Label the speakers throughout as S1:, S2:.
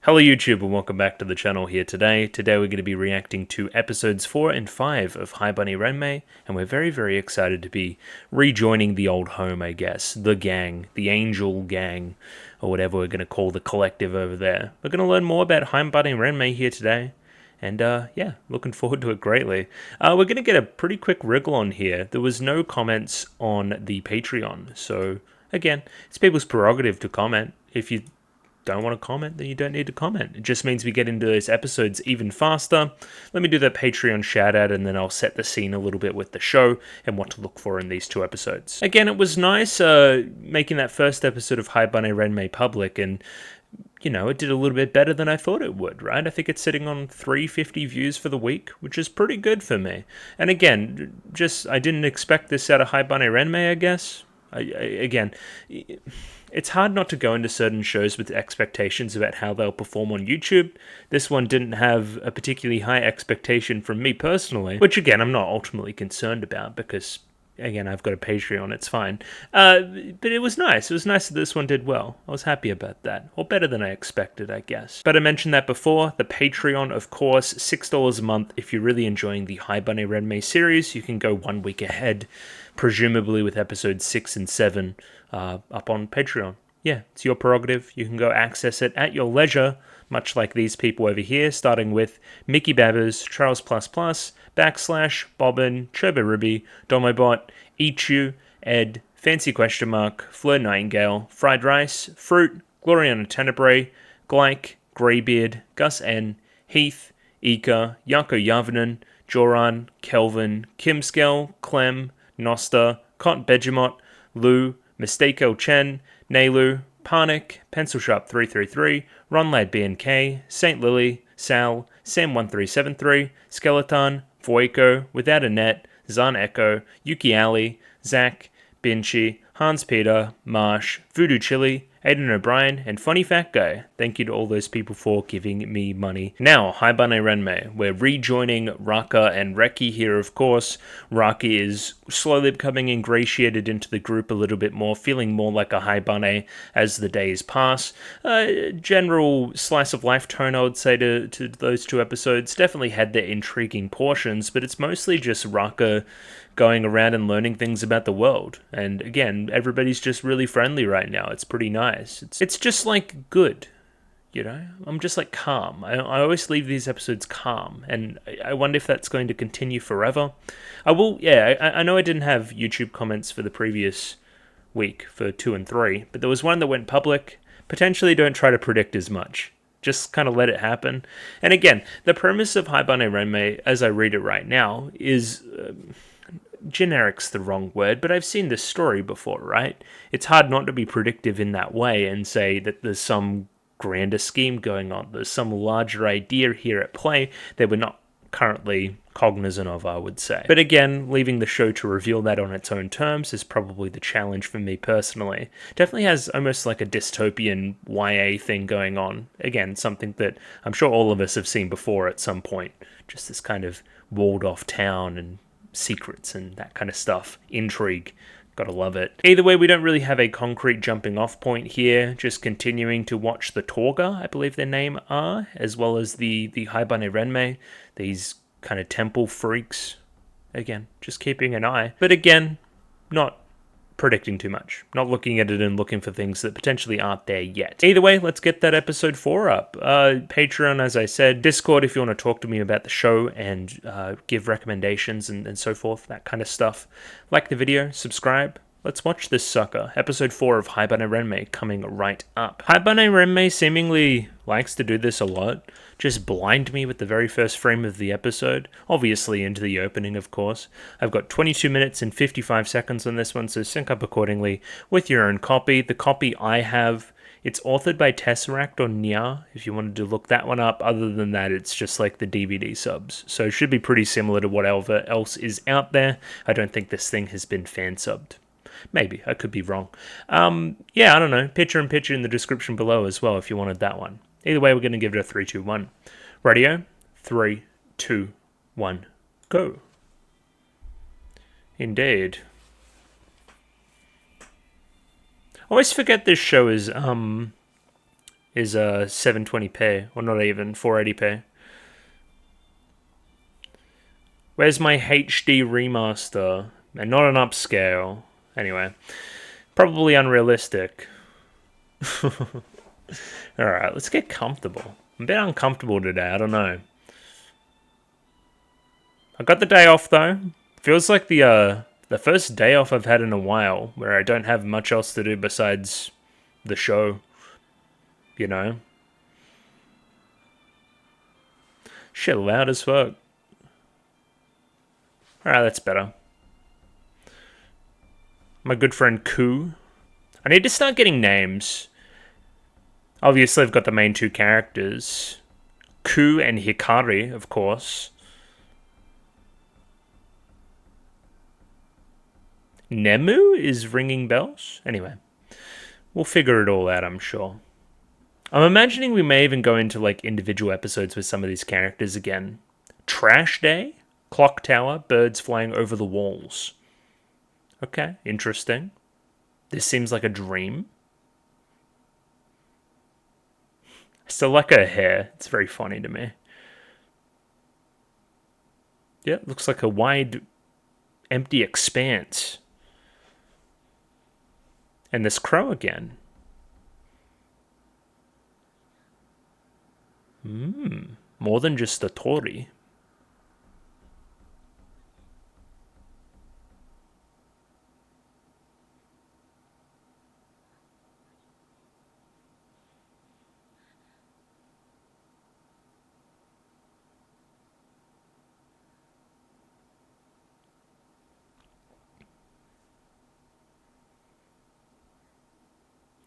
S1: Hello YouTube and welcome back to the channel here today. Today we're going to be reacting to episodes 4 and 5 of Haibane Renmei, and we're very excited to be rejoining the old home, I guess. The gang, the angel gang, or whatever we're going to call the collective over there. We're going to learn more about Haibane Renmei here today, and yeah, looking forward to it greatly. We're going to get a pretty quick wriggle on here. There was no comments on the Patreon, so again, it's people's prerogative to comment. If you don't want to comment, then you don't need to comment. It just means we get into those episodes even faster. Let me do the Patreon shout out and then I'll set the scene a little bit with the show and what to look for in these two episodes. Again, it was nice making that first episode of Haibane Renmei public, and you know, it did a little bit better than I thought it would, right? I think it's sitting on 350 views for the week, which is pretty good for me. And again, just I didn't expect this out of Haibane Renmei, I guess. Again, it's hard not to go into certain shows with expectations about how they'll perform on YouTube. This one didn't have a particularly high expectation from me personally, which again, I'm not ultimately concerned about because, again, I've got a Patreon, it's fine. But it was nice. It was nice that this one did well. I was happy about that. Or better than I expected, I guess. But I mentioned that before. The Patreon, of course, $6 a month. If you're really enjoying the Haibane Renmei series, you can go 1 week ahead, presumably with episodes 6 and 7 up on Patreon. Yeah, it's your prerogative. You can go access it at your leisure, much like these people over here, starting with Mickey Babbers, Charles++, Backslash, Bobbin, Choberibi, Domobot, Ichu, Ed, Fancy Question Mark, Fleur Nightingale, Fried Rice, Fruit, Gloriana Tenebrae, Glyke, Greybeard, Gus N, Heath, Ika, Yanko Yavanen, Joran, Kelvin, Kimskell, Clem, Nosta, Cont Begemot, Lou, Mistake Chen, Nailu, Parnik, Pencil Sharp 333, Ronlad BNK, Saint Lily, Sal, Sam1373, Skeleton, Voiko, Without a Net, Zan Echo, Yuki Ali, Zach, Binchi, Hans Peter, Marsh, Voodoo Chili, Aiden O'Brien, and Funny Fat Guy. Thank you to all those people for giving me money. Now, Haibane Renmei. We're rejoining Raka and Reki here, of course. Raki is slowly becoming ingratiated into the group a little bit more, feeling more like a Haibane as the days pass. General slice of life tone, I would say, to those two episodes. Definitely had their intriguing portions, but it's mostly just Raka going around and learning things about the world. And again, everybody's just really friendly right now. It's pretty nice. It's just like good, you know? I'm just like calm. I always leave these episodes calm, and I wonder if that's going to continue forever. I know I didn't have YouTube comments for the previous week for 2 and 3, but there was one that went public. Potentially don't try to predict as much. Just kind of let it happen. And again, the premise of Haibane Renmei, as I read it right now, is generic's the wrong word, but I've seen this story before, right? It's hard not to be predictive in that way and say that there's some grander scheme going on. There's some larger idea here at play that we're not currently cognizant of, I would say. But again, leaving the show to reveal that on its own terms is probably the challenge for me personally. Definitely has almost like a dystopian YA thing going on. Again, something that I'm sure all of us have seen before at some point. Just this kind of walled off town and secrets and that kind of stuff. Intrigue. Gotta love it. Either way, we don't really have a concrete jumping off point here. Just continuing to watch the Torga, I believe their name are, as well as the Haibane Renmei. These kind of temple freaks. Again, just keeping an eye. But again, not predicting too much. Not looking at it and looking for things that potentially aren't there yet. Either way, let's get that episode 4 up. Patreon, as I said. Discord if you want to talk to me about the show and give recommendations and so forth. That kind of stuff. Like the video, subscribe. Let's watch this sucker. Episode 4 of Haibane Renmei coming right up. Haibane Renmei seemingly likes to do this a lot. Just blind me with the very first frame of the episode. Obviously into the opening, of course. I've got 22 minutes and 55 seconds on this one, so sync up accordingly with your own copy. The copy I have, it's authored by Tesseract or Nya, if you wanted to look that one up. Other than that, it's just like the DVD subs. So it should be pretty similar to whatever else is out there. I don't think this thing has been fan subbed. Maybe, I could be wrong. Yeah, I don't know. Picture in the description below as well if you wanted that one. Either way, we're going to give it a 3, 2, 1. Radio, 3, 2, 1, go. Indeed. I always forget this show is is 720p, or not even 480p. Where's my HD remaster? And not an upscale. Anyway, probably unrealistic. Alright, let's get comfortable. I'm a bit uncomfortable today, I don't know. I got the day off though. Feels like the first day off I've had in a while, where I don't have much else to do besides the show. You know? Shit, loud as fuck. Alright, that's better. My good friend Ku. I need to start getting names. Obviously, I've got the main two characters. Ku and Hikari, of course. Nemu is ringing bells? Anyway, we'll figure it all out, I'm sure. I'm imagining we may even go into like individual episodes with some of these characters again. Trash Day? Clock Tower, birds flying over the walls. Okay, interesting. This seems like a dream. I still like her hair. It's very funny to me. Yeah, looks like a wide, empty expanse. And this crow again. More than just a Tori.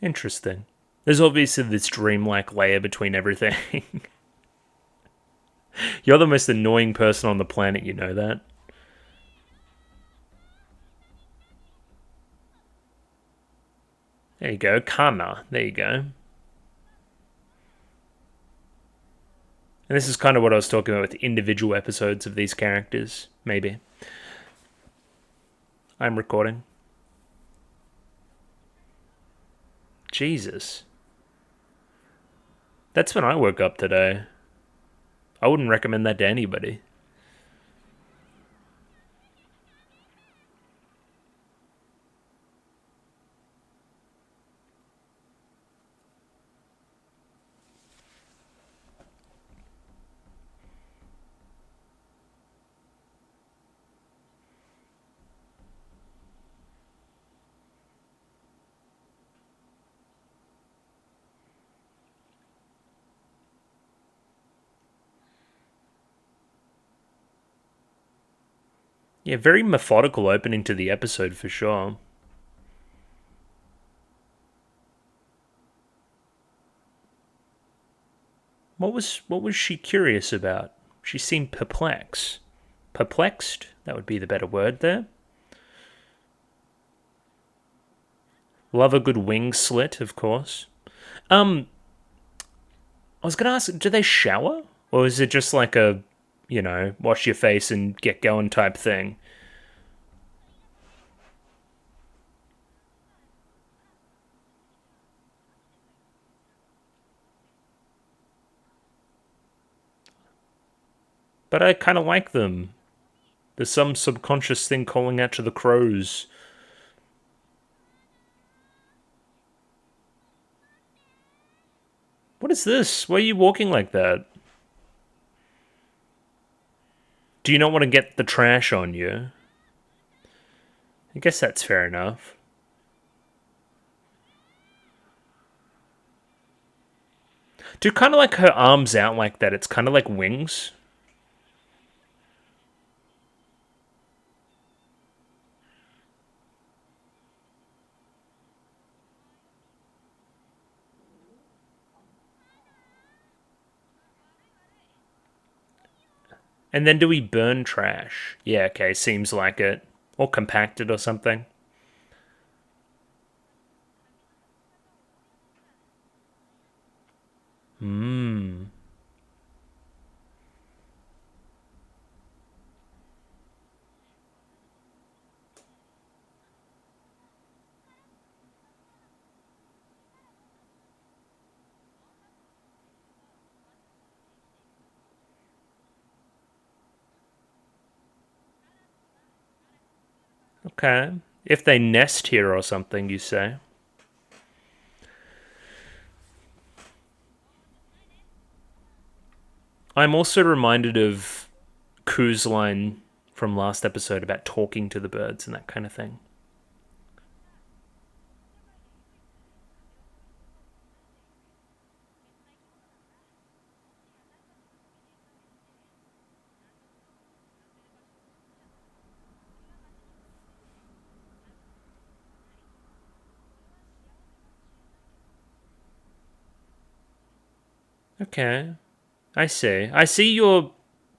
S1: Interesting. There's obviously this dreamlike layer between everything. You're the most annoying person on the planet, you know that? There you go, Kana. There you go. And this is kind of what I was talking about with individual episodes of these characters, maybe. I'm recording. Jesus. That's when I woke up today. I wouldn't recommend that to anybody. Yeah, very methodical opening to the episode for sure. What was she curious about? She seemed perplexed. Perplexed? That would be the better word there. Love a good wing slit, of course. I was gonna ask, do they shower? Or is it just like a, wash your face and get going type thing? But I kind of like them. There's some subconscious thing calling out to the crows. What is this? Why are you walking like that? Do you not want to get the trash on you? I guess that's fair enough. Do kind of like her arms out like that. It's kind of like wings. And then do we burn trash? Yeah, okay, seems like it. Or compact it or something. Hmm. Okay. If they nest here or something, you say? I'm also reminded of Ku's line from last episode about talking to the birds and that kind of thing. Okay. I see. I see your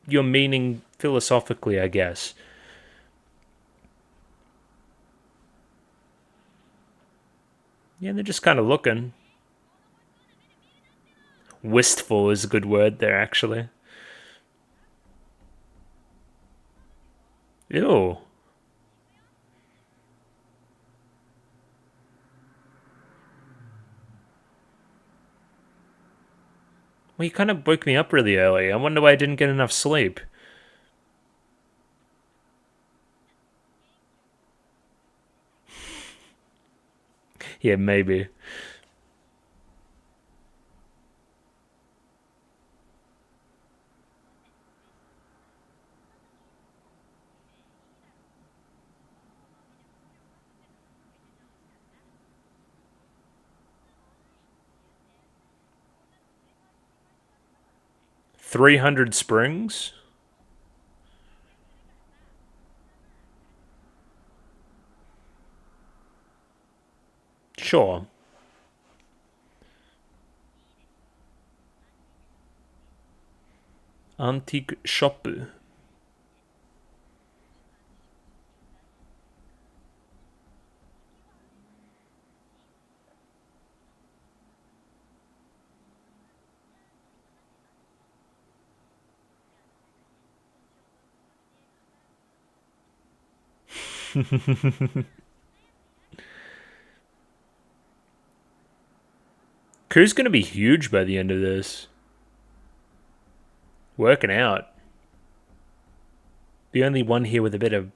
S1: meaning philosophically, I guess. Yeah, they're just kind of looking. Wistful is a good word there, actually. Ew. Well, you kind of woke me up really early. I wonder why I didn't get enough sleep. Yeah, maybe. $300 springs? Sure. Antique shop. Ku's gonna be huge by the end of this. Working out. The only one here with a bit of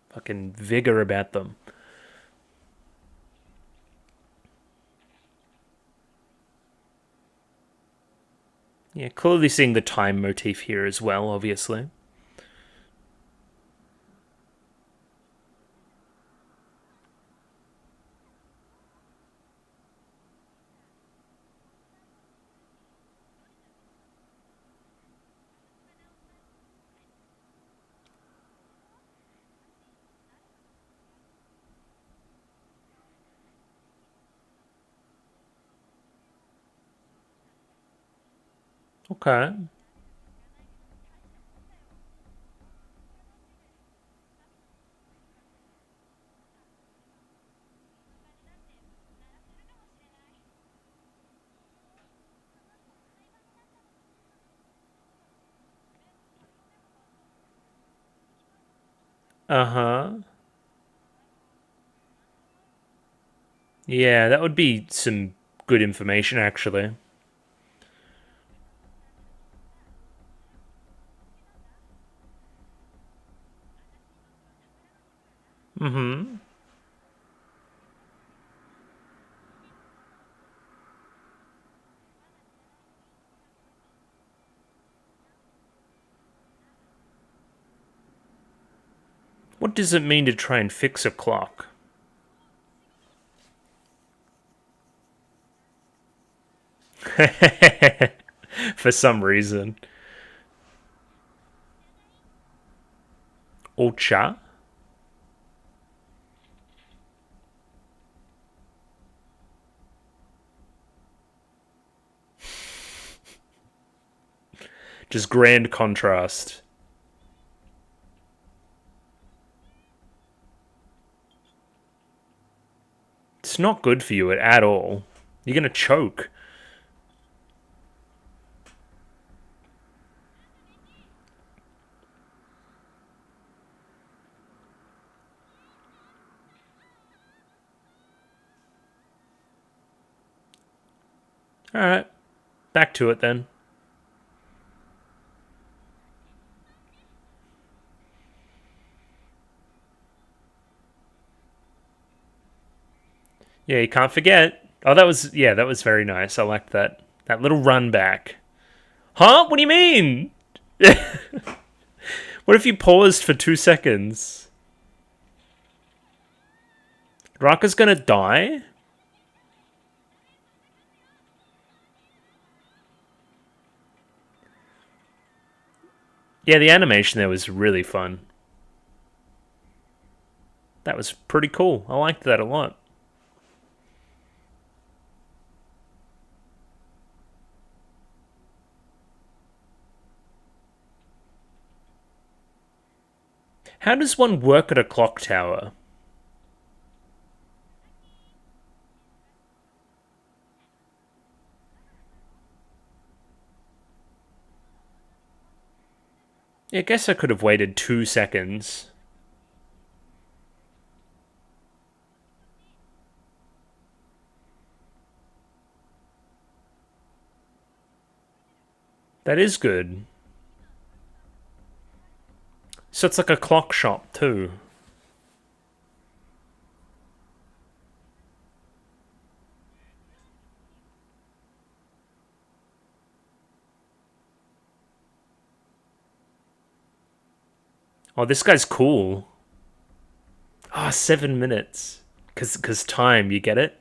S1: fucking vigor about them. Yeah, clearly seeing the time motif here as well, obviously. Okay. Uh-huh. Yeah, that would be some good information, actually. Mm-hmm. What does it mean to try and fix a clock? For some reason. Ocha? Just grand contrast. It's not good for you at all. You're gonna choke. Alright. Back to it then. Yeah, you can't forget. Oh, that was very nice. I liked that. That little run back. Huh? What do you mean? What if you paused for 2 seconds? Raka's gonna die? Yeah, the animation there was really fun. That was pretty cool. I liked that a lot. How does one work at a clock tower? Yeah, I guess I could have waited 2 seconds. That is good. So it's like a clock shop, too. Oh, this guy's cool. Ah, 7 minutes. Cause time, you get it?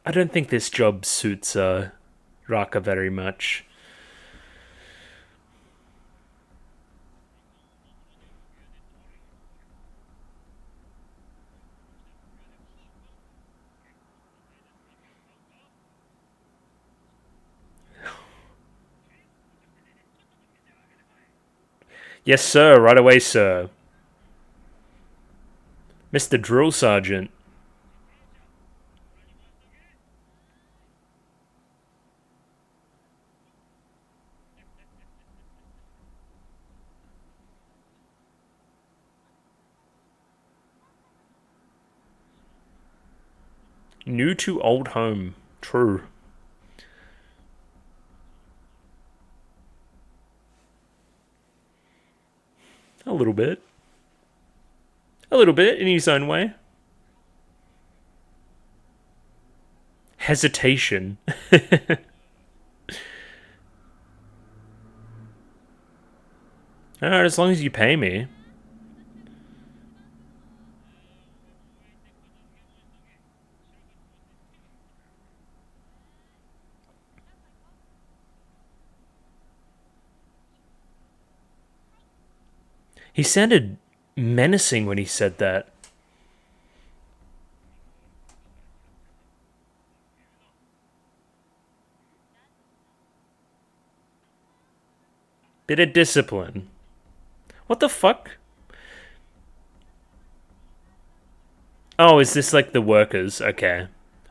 S1: I don't think this job suits Raka very much. Yes, sir. Right away, sir. Mr. Drill Sergeant. New to old home. True. A little bit. A little bit, in his own way. Hesitation. Alright, as long as you pay me. He sounded menacing when he said that. Bit of discipline. What the fuck? Oh, is this like the workers? Okay.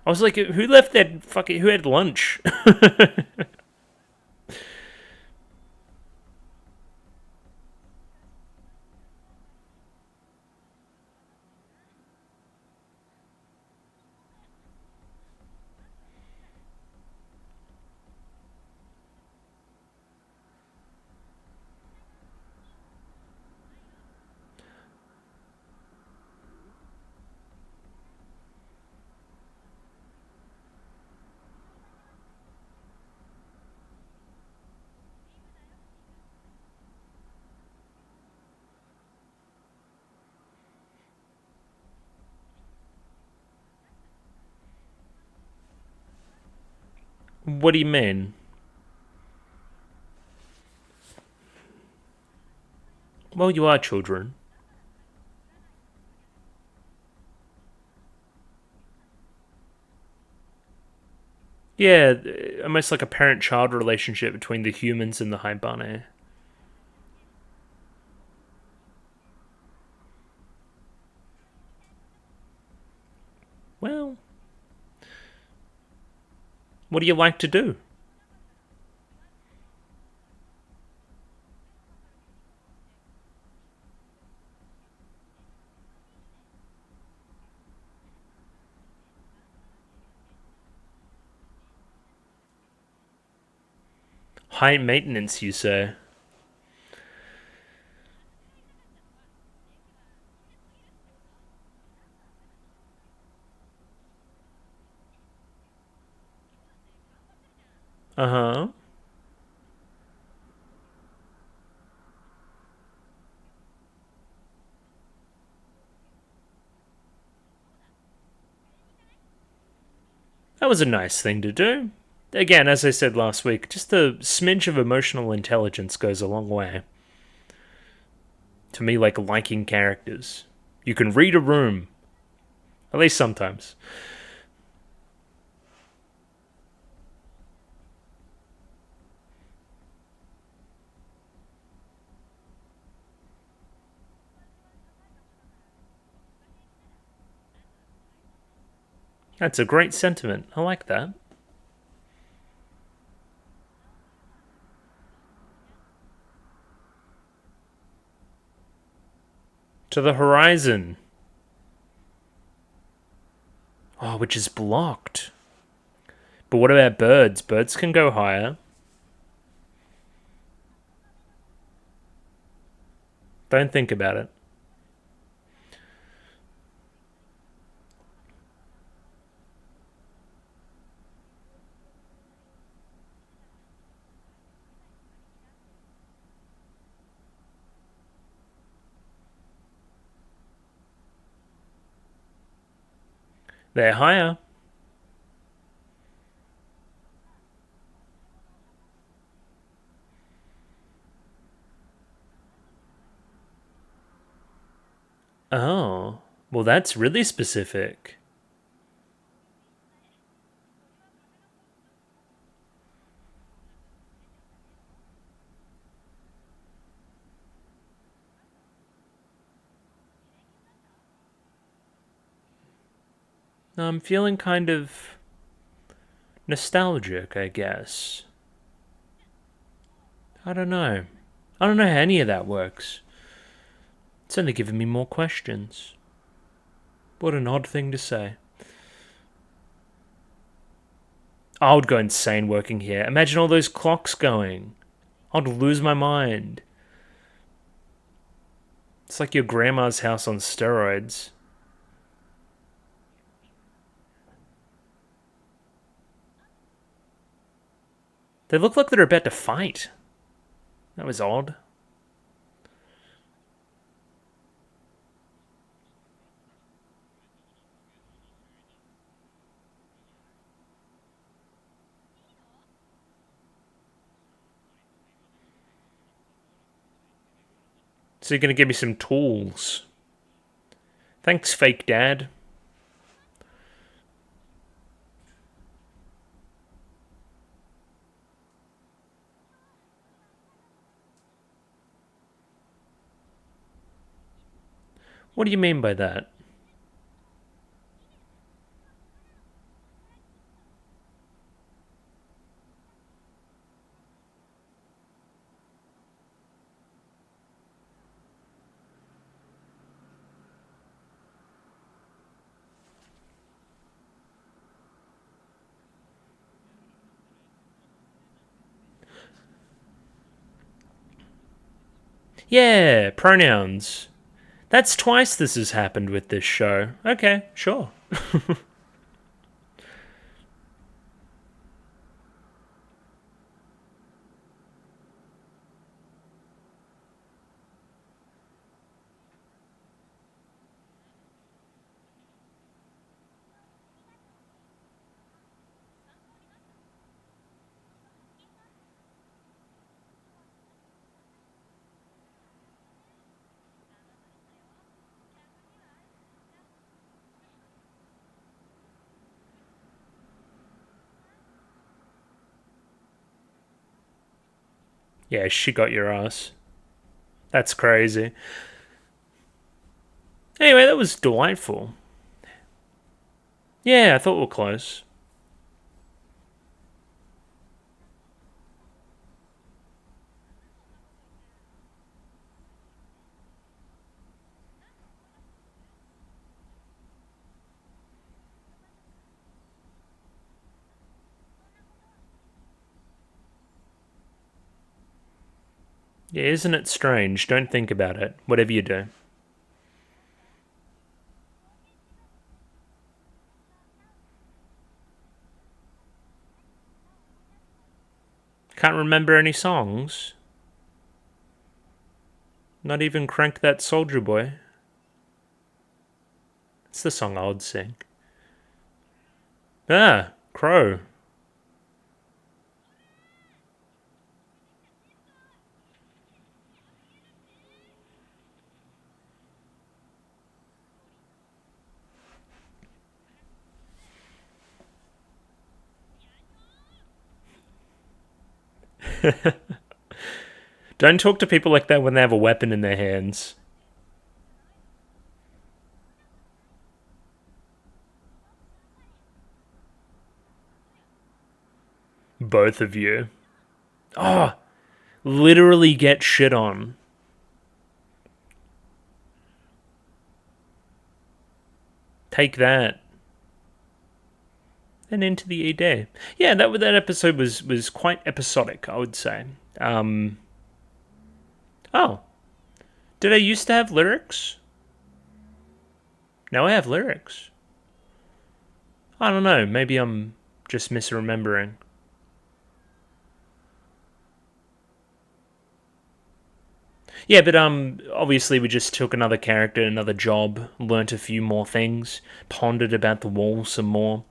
S1: I was like, who left that fucking. Who had lunch? What do you mean? Well, you are children. Yeah, almost like a parent-child relationship between the humans and the Haibane. Well, what do you like to do? High maintenance, you say? Uh-huh. That was a nice thing to do. Again, as I said last week, just a smidge of emotional intelligence goes a long way. To me, like liking characters. You can read a room. At least sometimes. That's a great sentiment. I like that. To the horizon. Oh, which is blocked. But what about birds? Birds can go higher. Don't think about it. They're higher. Oh. Well, that's really specific. I'm feeling kind of nostalgic, I guess. I don't know. I don't know how any of that works. It's only giving me more questions. What an odd thing to say. I would go insane working here. Imagine all those clocks going. I'd lose my mind. It's like your grandma's house on steroids. They look like they're about to fight. That was odd. So you're gonna give me some tools. Thanks, fake dad. What do you mean by that? Yeah, pronouns. That's twice this has happened with this show. Okay, sure. Yeah, she got your ass. That's crazy. Anyway, that was delightful. Yeah, I thought we were close. Yeah, isn't it strange? Don't think about it. Whatever you do. Can't remember any songs. Not even Crank That Soldier Boy. It's the song I would sing. Ah, Crow. Don't talk to people like that when they have a weapon in their hands. Both of you. Oh, literally get shit on. Take that. And into the day. Yeah, that episode was quite episodic, I would say. Oh, did I used to have lyrics? Now I have lyrics. I don't know. Maybe I'm just misremembering. Yeah, but obviously we just took another character, another job, learnt a few more things, pondered about the wall some more.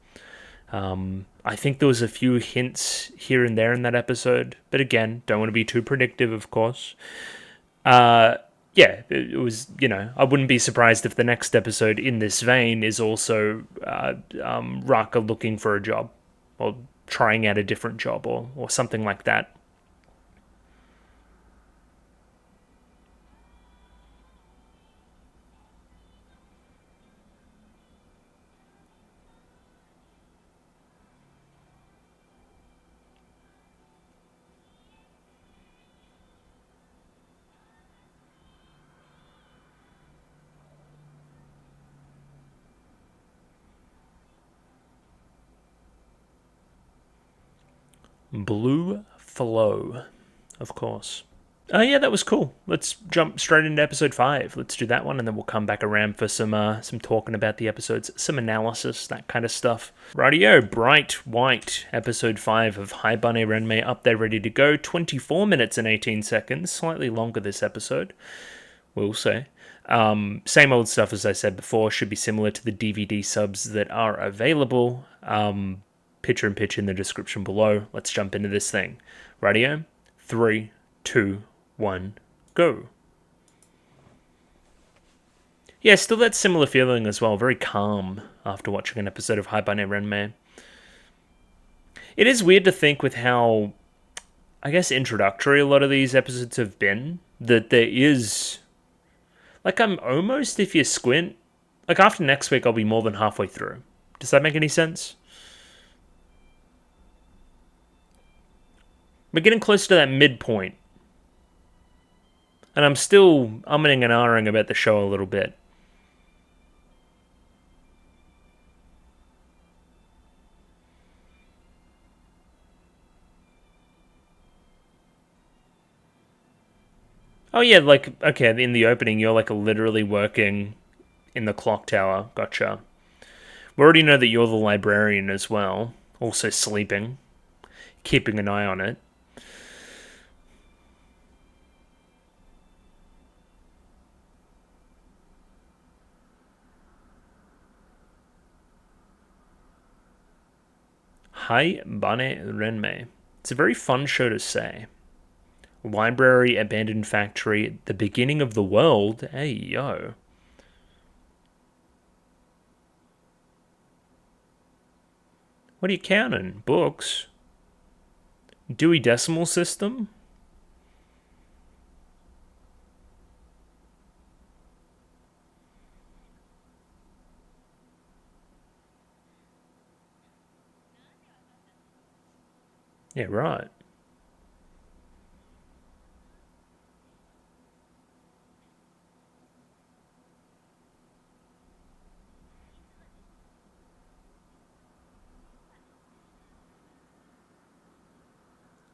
S1: I think there was a few hints here and there in that episode, but again, don't want to be too predictive, of course. Yeah, it was, I wouldn't be surprised if the next episode in this vein is also Raka looking for a job or trying out a different job or something like that. Blue Flow, of course. Oh yeah, that was cool. Let's jump straight into episode 5. Let's do that one, and then we'll come back around for some talking about the episodes, some analysis, that kind of stuff. Rightio, Bright White, episode 5 of Haibane Renmei up there, ready to go. 24 minutes and 18 seconds, slightly longer this episode, we'll say. Same old stuff as I said before, should be similar to the DVD subs that are available. Picture in pitch in the description below. Let's jump into this thing. Rightio, 3, 2, 1, go. Yeah, still that similar feeling as well. Very calm after watching an episode of Haibane Renmei. It is weird to think with how, I guess, introductory a lot of these episodes have been, that there is, like, I'm almost, if you squint, like after next week I'll be more than halfway through. Does that make any sense? We're getting close to that midpoint. And I'm still umming and ahhing about the show a little bit. Oh yeah, like, okay, in the opening you're like literally working in the clock tower. Gotcha. We already know that you're the librarian as well. Also sleeping. Keeping an eye on it. Haibane Renmei. It's a very fun show to say. Library, abandoned factory, the beginning of the world. Hey, yo. What are you counting? Books? Dewey Decimal System? Yeah, right.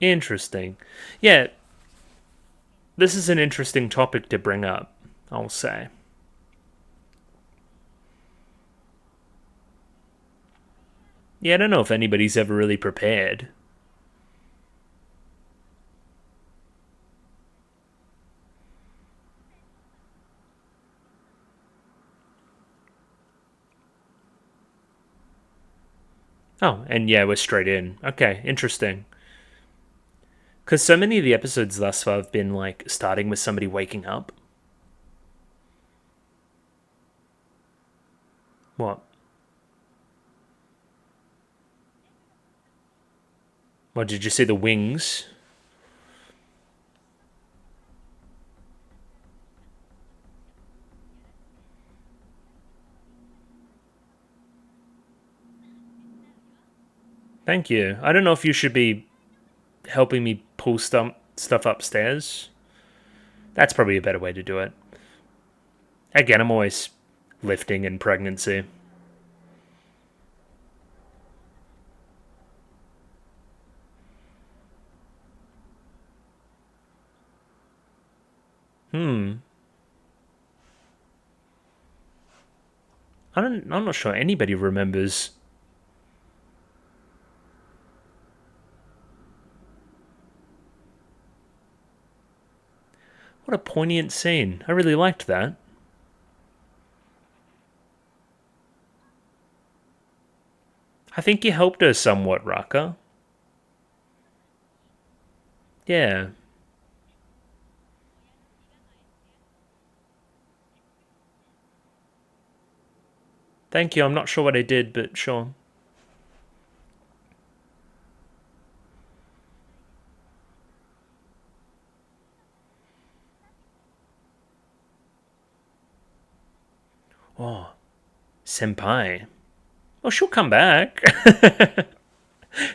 S1: Interesting. Yeah, This is an interesting topic to bring up, I'll say. Yeah, I don't know if anybody's ever really prepared. Oh, and yeah, we're straight in. Okay, interesting. Because so many of the episodes thus far have been like starting with somebody waking up. What? What, did you see the wings? Thank you. I don't know if you should be helping me pull stuff upstairs. That's probably a better way to do it. Again, I'm always lifting in pregnancy. I'm not sure anybody remembers. What a poignant scene. I really liked that. I think you helped her somewhat, Raka. Yeah. Thank you. I'm not sure what I did, but sure. Oh, senpai. Oh, she'll come back.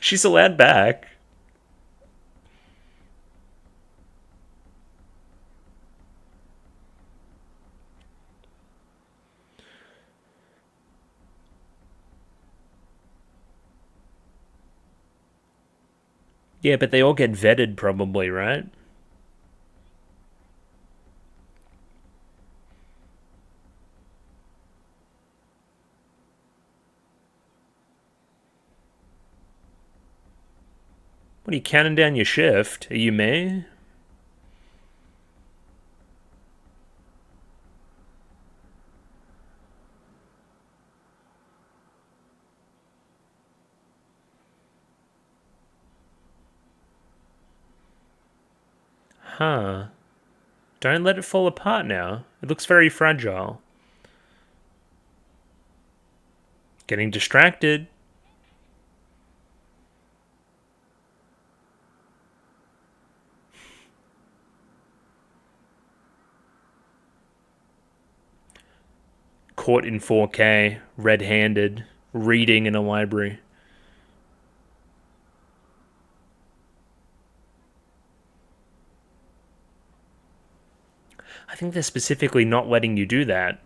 S1: She's allowed back. Yeah, but they all get vetted probably, right? What are you counting down your shift? Are you me? Huh. Don't let it fall apart now. It looks very fragile. Getting distracted. Caught in 4K, red handed, reading in a library. I think they're specifically not letting you do that.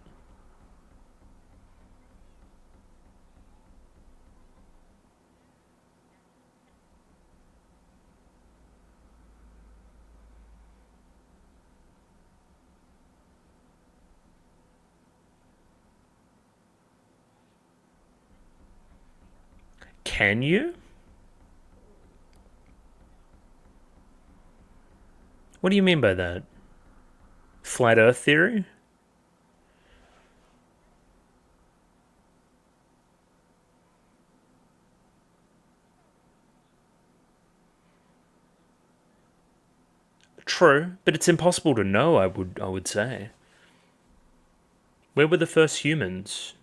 S1: Can you? What do you mean by that? Flat Earth theory? True, but it's impossible to know, I would say. Where were the first humans?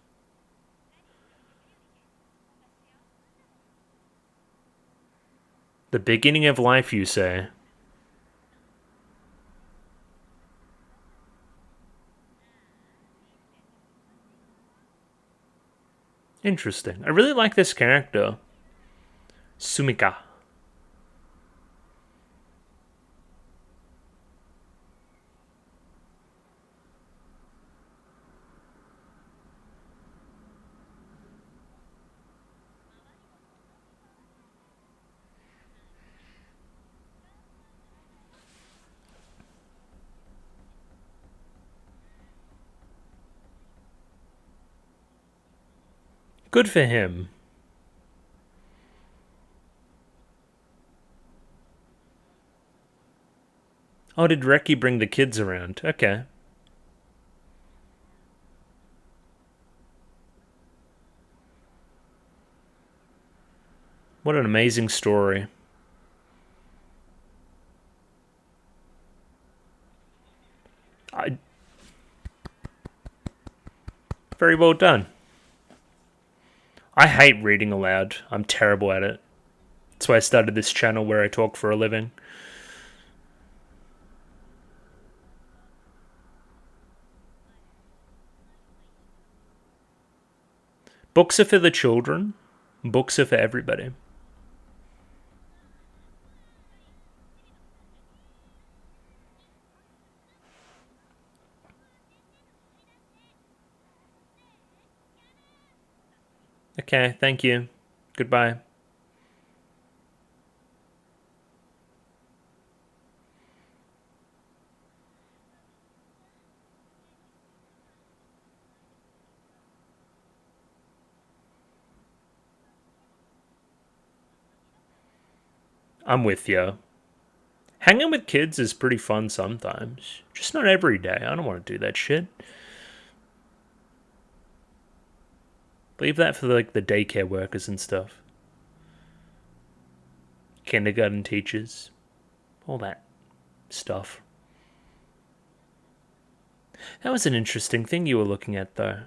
S1: The beginning of life, you say? Interesting. I really like this character. Sumika. Good for him. Oh, did Reki bring the kids around? Okay. What an amazing story. Very well done. I hate reading aloud. I'm terrible at it. That's why I started this channel where I talk for a living. Books are for the children. Books are for everybody. Okay, thank you. Goodbye. I'm with you. Hanging with kids is pretty fun sometimes. Just not every day. I don't want to do that shit. Leave that for like the daycare workers and stuff. Kindergarten teachers. All that stuff. That was an interesting thing you were looking at though.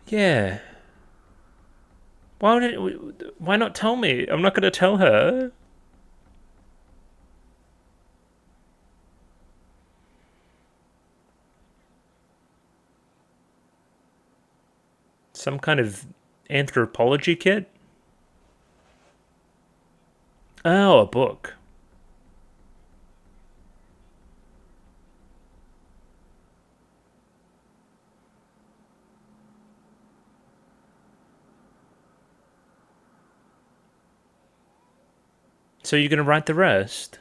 S1: Yeah. Why not tell me? I'm not going to tell her. Some kind of anthropology kit? Oh, a book. So you're going to write the rest?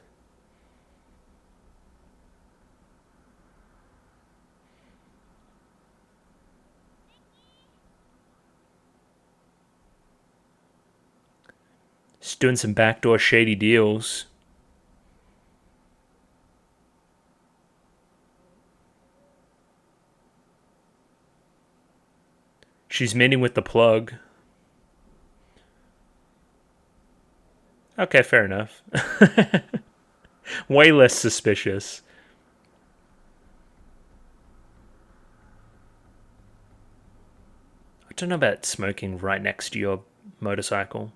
S1: Just doing some backdoor shady deals. She's meeting with the plug. Okay, fair enough. Way less suspicious. I don't know about smoking right next to your motorcycle.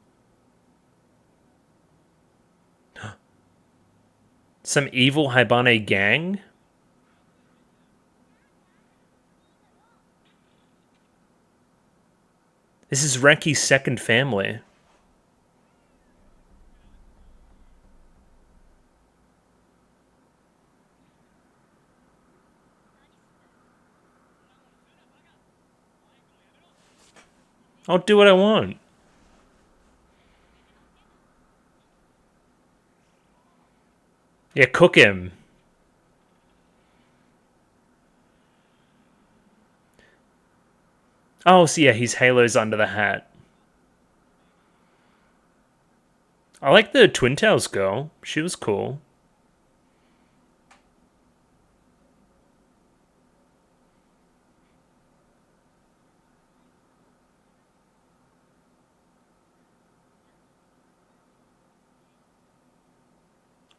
S1: Some evil Haibane gang? This is Reki's second family. I'll do what I want. Yeah, cook him. Oh, so yeah, he's Halo's under the hat. I like the Twin Towers girl. She was cool.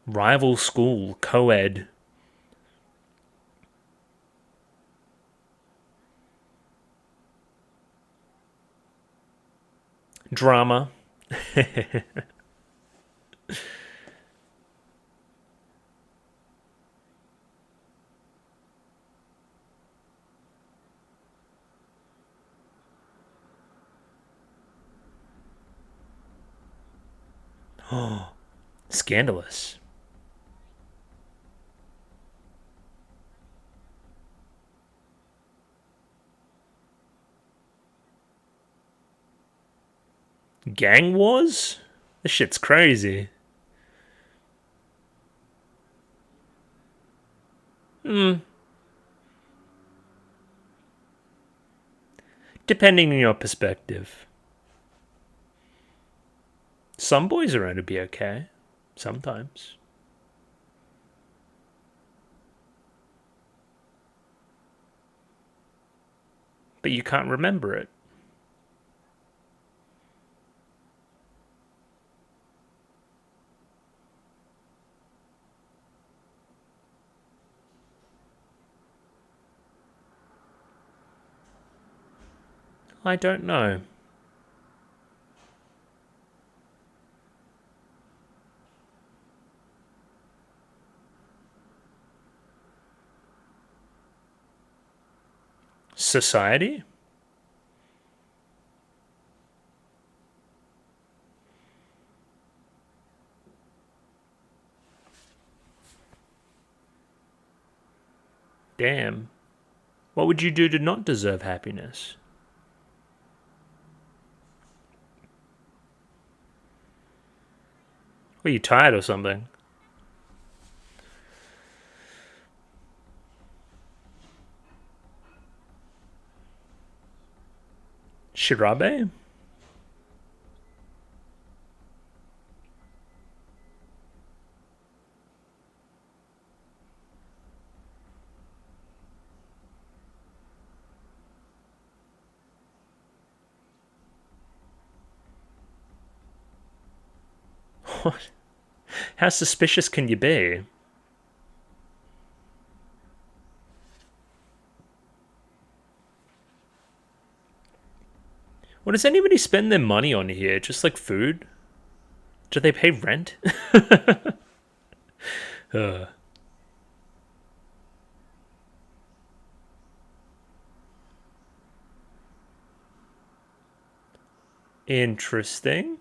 S1: Rival school, co-ed. Drama. Oh, scandalous. Gang wars? This shit's crazy. Depending on your perspective. Some boys around would be okay. Sometimes. But you can't remember it. I don't know. Society? Damn. What would you do to not deserve happiness? Were you tired or something? Shirabe? What? How suspicious can you be? What does anybody spend their money on here? Just like food? Do they pay rent? Interesting.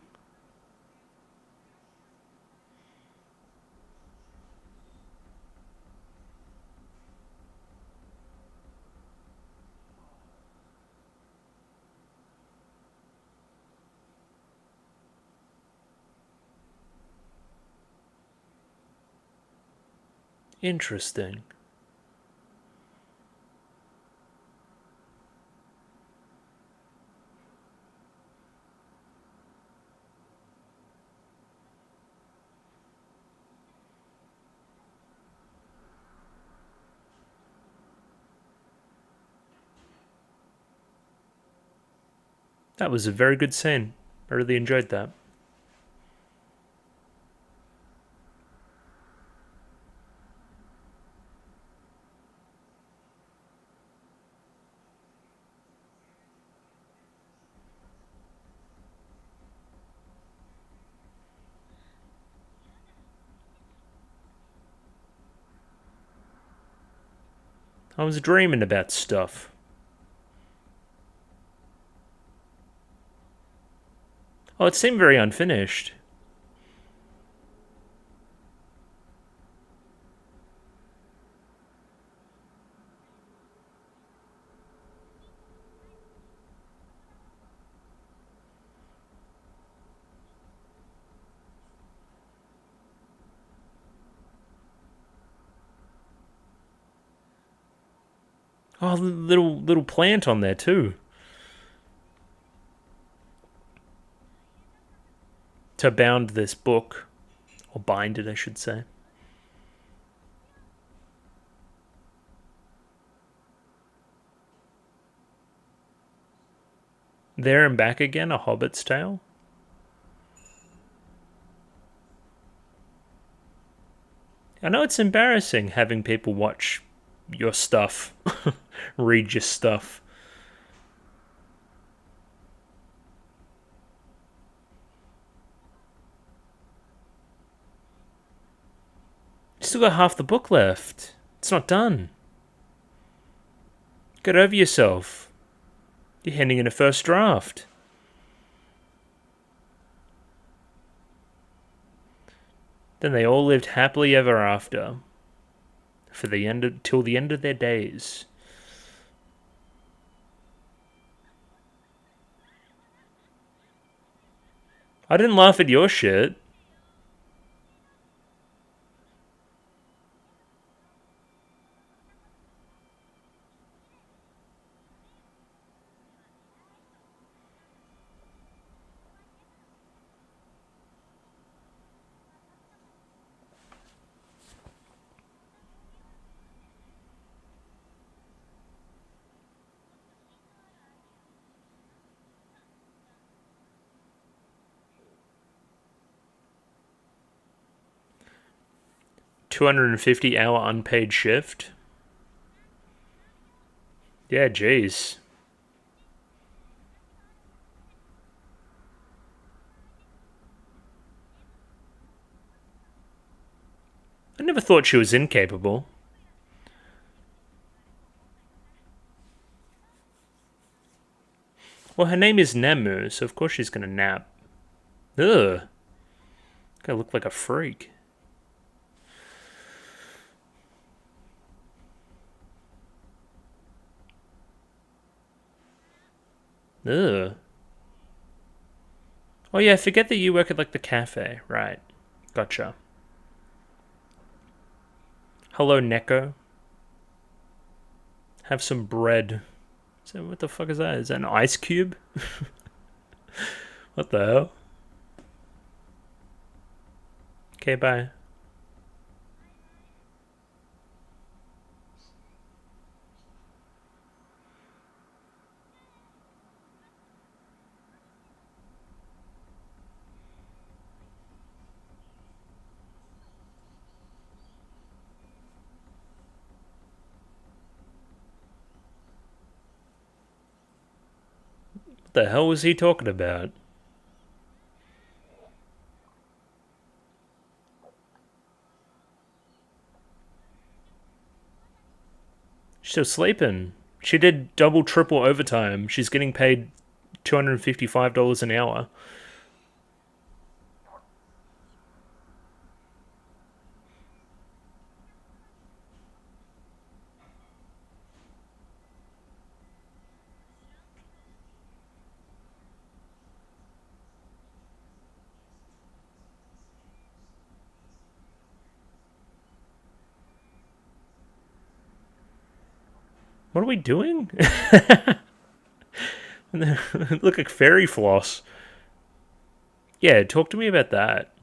S1: Interesting. That was a very good scene. I really enjoyed that. I was dreaming about stuff. Oh, it seemed very unfinished. Oh, little plant on there too. To bound this book. Or bind it, I should say. There and Back Again, A Hobbit's Tale. I know it's embarrassing having people watch your stuff, read your stuff. You still got half the book left. It's not done. Get over yourself. You're handing in a first draft. Then they all lived happily ever after, till the end of their days. I didn't laugh at your shit. $250-hour unpaid shift. Yeah, jeez. I never thought she was incapable. Well, her name is Nemu, so of course she's gonna nap. Ugh. Gotta look like a freak. Ugh. Oh yeah, forget that you work at like the cafe. Right. Gotcha. Hello, Neko. Have some bread. So what the fuck is that? Is that an ice cube? What the hell? Okay, bye. What the hell was he talking about? She's still sleeping. She did double, triple overtime. She's getting paid $255 an hour. What are we doing? Look like fairy floss. Yeah, talk to me about that.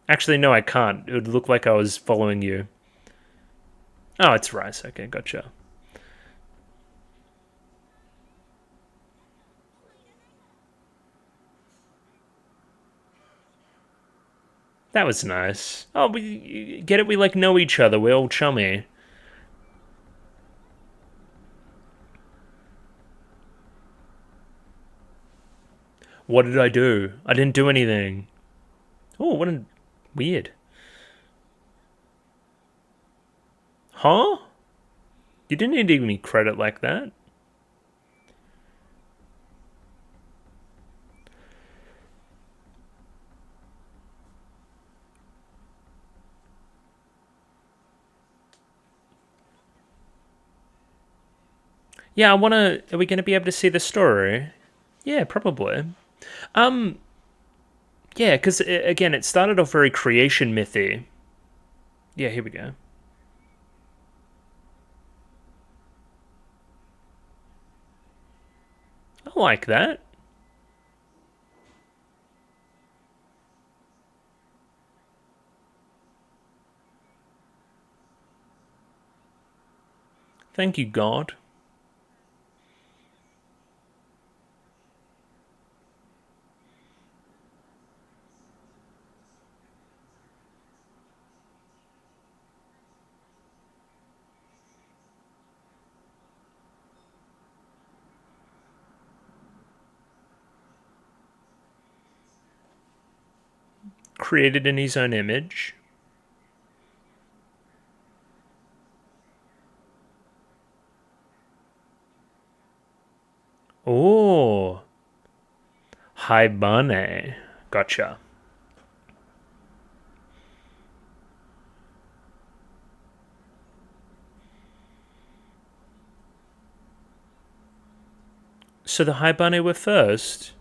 S1: Actually, no, I can't. It would look like I was following you. Oh, it's rice. Okay, gotcha. That was nice. Oh, we get it. We like know each other. We're all chummy. What did I do? I didn't do anything. Oh, what a weird. Huh? You didn't need to give me credit like that. Yeah, I wanna. Are we gonna be able to see the story? Yeah, probably. Um, yeah, because again, it started off very creation mythy. Yeah, here we go. I like that. Thank you, God. Created in his own image. Oh, Haibane. Gotcha. So the Haibane were first.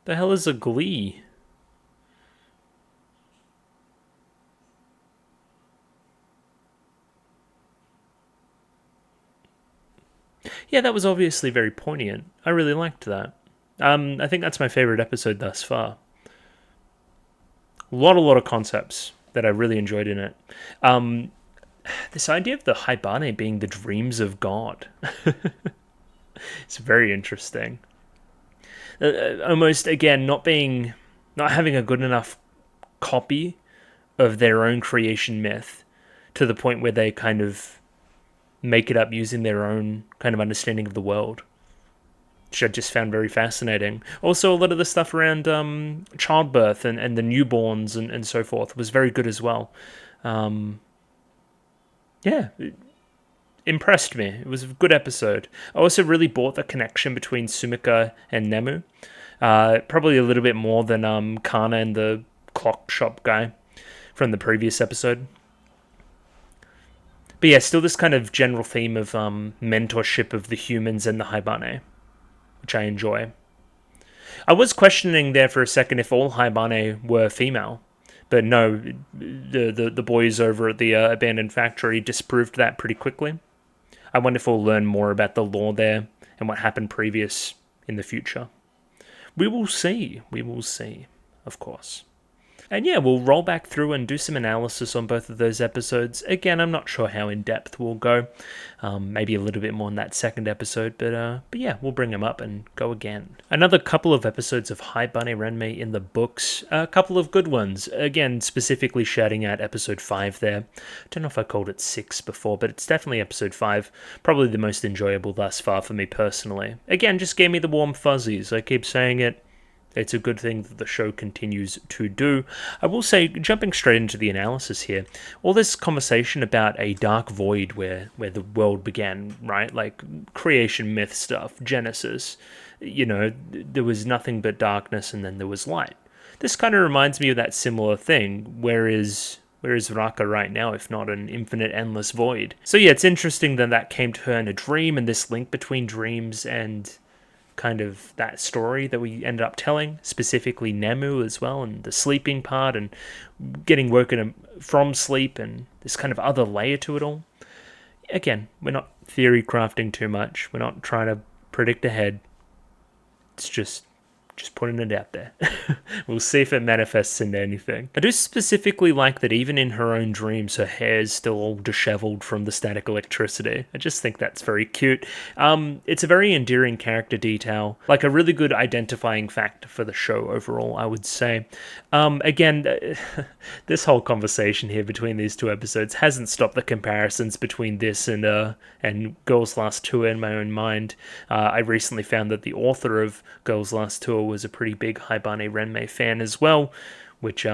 S1: The hell is a glee? Yeah, that was obviously very poignant. I really liked that. I think that's my favorite episode thus far. A lot of concepts that I really enjoyed in it. This idea of the Haibane being the dreams of God. It's very interesting. Almost, again, not having a good enough copy of their own creation myth to the point where they kind of make it up using their own kind of understanding of the world, which I just found very fascinating. Also, a lot of the stuff around childbirth and the newborns and so forth was very good as well. Yeah, it impressed me. It was a good episode. I also really bought the connection between Sumika and Nemu. Probably a little bit more than Kana and the clock shop guy from the previous episode. But yeah, still this kind of general theme of mentorship of the humans and the Haibane, which I enjoy. I was questioning there for a second if all Haibane were female, but no, the boys over at the abandoned factory disproved that pretty quickly. I wonder if we'll learn more about the lore there and what happened previous in the future. We will see, of course. And yeah, we'll roll back through and do some analysis on both of those episodes. Again, I'm not sure how in-depth we'll go. Maybe a little bit more in that second episode, but yeah, we'll bring them up and go again. Another couple of episodes of Haibane Renmei in the books. A couple of good ones. Again, specifically shouting out episode 5 there. Don't know if I called it 6 before, but it's definitely episode 5. Probably the most enjoyable thus far for me personally. Again, just gave me the warm fuzzies. I keep saying it. It's a good thing that the show continues to do. I will say, jumping straight into the analysis here, all this conversation about a dark void where the world began, right? Like creation myth stuff, Genesis, there was nothing but darkness and then there was light. This kind of reminds me of that similar thing. Where is Raka right now, if not an infinite, endless void? So yeah, it's interesting that came to her in a dream, and this link between dreams and kind of that story that we ended up telling, specifically Nemu as well, and the sleeping part and getting woken from sleep and this kind of other layer to it all. Again, we're not theory crafting too much. We're not trying to predict ahead. It's just putting it out there. We'll see if it manifests into anything. I do specifically like that even in her own dreams, her hair's still all disheveled from the static electricity. I just think that's very cute. It's a very endearing character detail, like a really good identifying factor for the show overall, I would say. Again, this whole conversation here between these two episodes hasn't stopped the comparisons between this and Girls' Last Tour in my own mind. I recently found that the author of Girls' Last Tour was a pretty big Haibane Renmei fan as well, which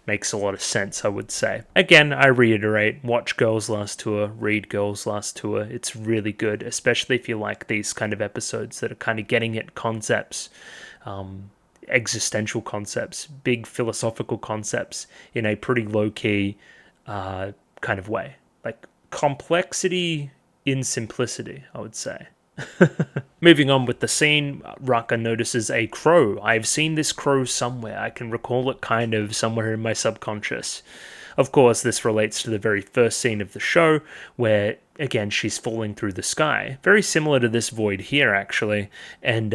S1: makes a lot of sense, I would say. Again, I reiterate, watch Girls' Last Tour, read Girls' Last Tour. It's really good, especially if you like these kind of episodes that are kind of getting at concepts, existential concepts, big philosophical concepts in a pretty low-key kind of way. Like complexity in simplicity, I would say. Moving on with the scene, Raka notices a crow. I've seen this crow somewhere. I can recall it kind of somewhere in my subconscious. Of course, this relates to the very first scene of the show, where, again, she's falling through the sky. Very similar to this void here, actually, and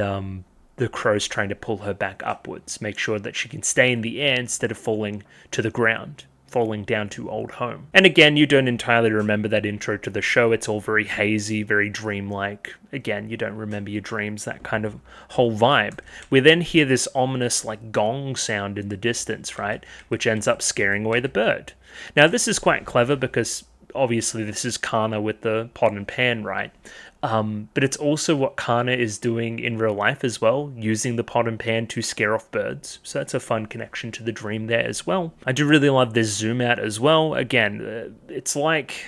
S1: the crow's trying to pull her back upwards, make sure that she can stay in the air instead of falling to the ground, falling down to old home. And again, you don't entirely remember that intro to the show. It's all very hazy, very dreamlike. Again, you don't remember your dreams, that kind of whole vibe. We then hear this ominous like gong sound in the distance, right? Which ends up scaring away the bird. Now, this is quite clever because obviously this is Kana with the pot and pan, right? But it's also what Kana is doing in real life as well, using the pot and pan to scare off birds. So that's a fun connection to the dream there as well. I do really love this zoom out as well. Again, it's like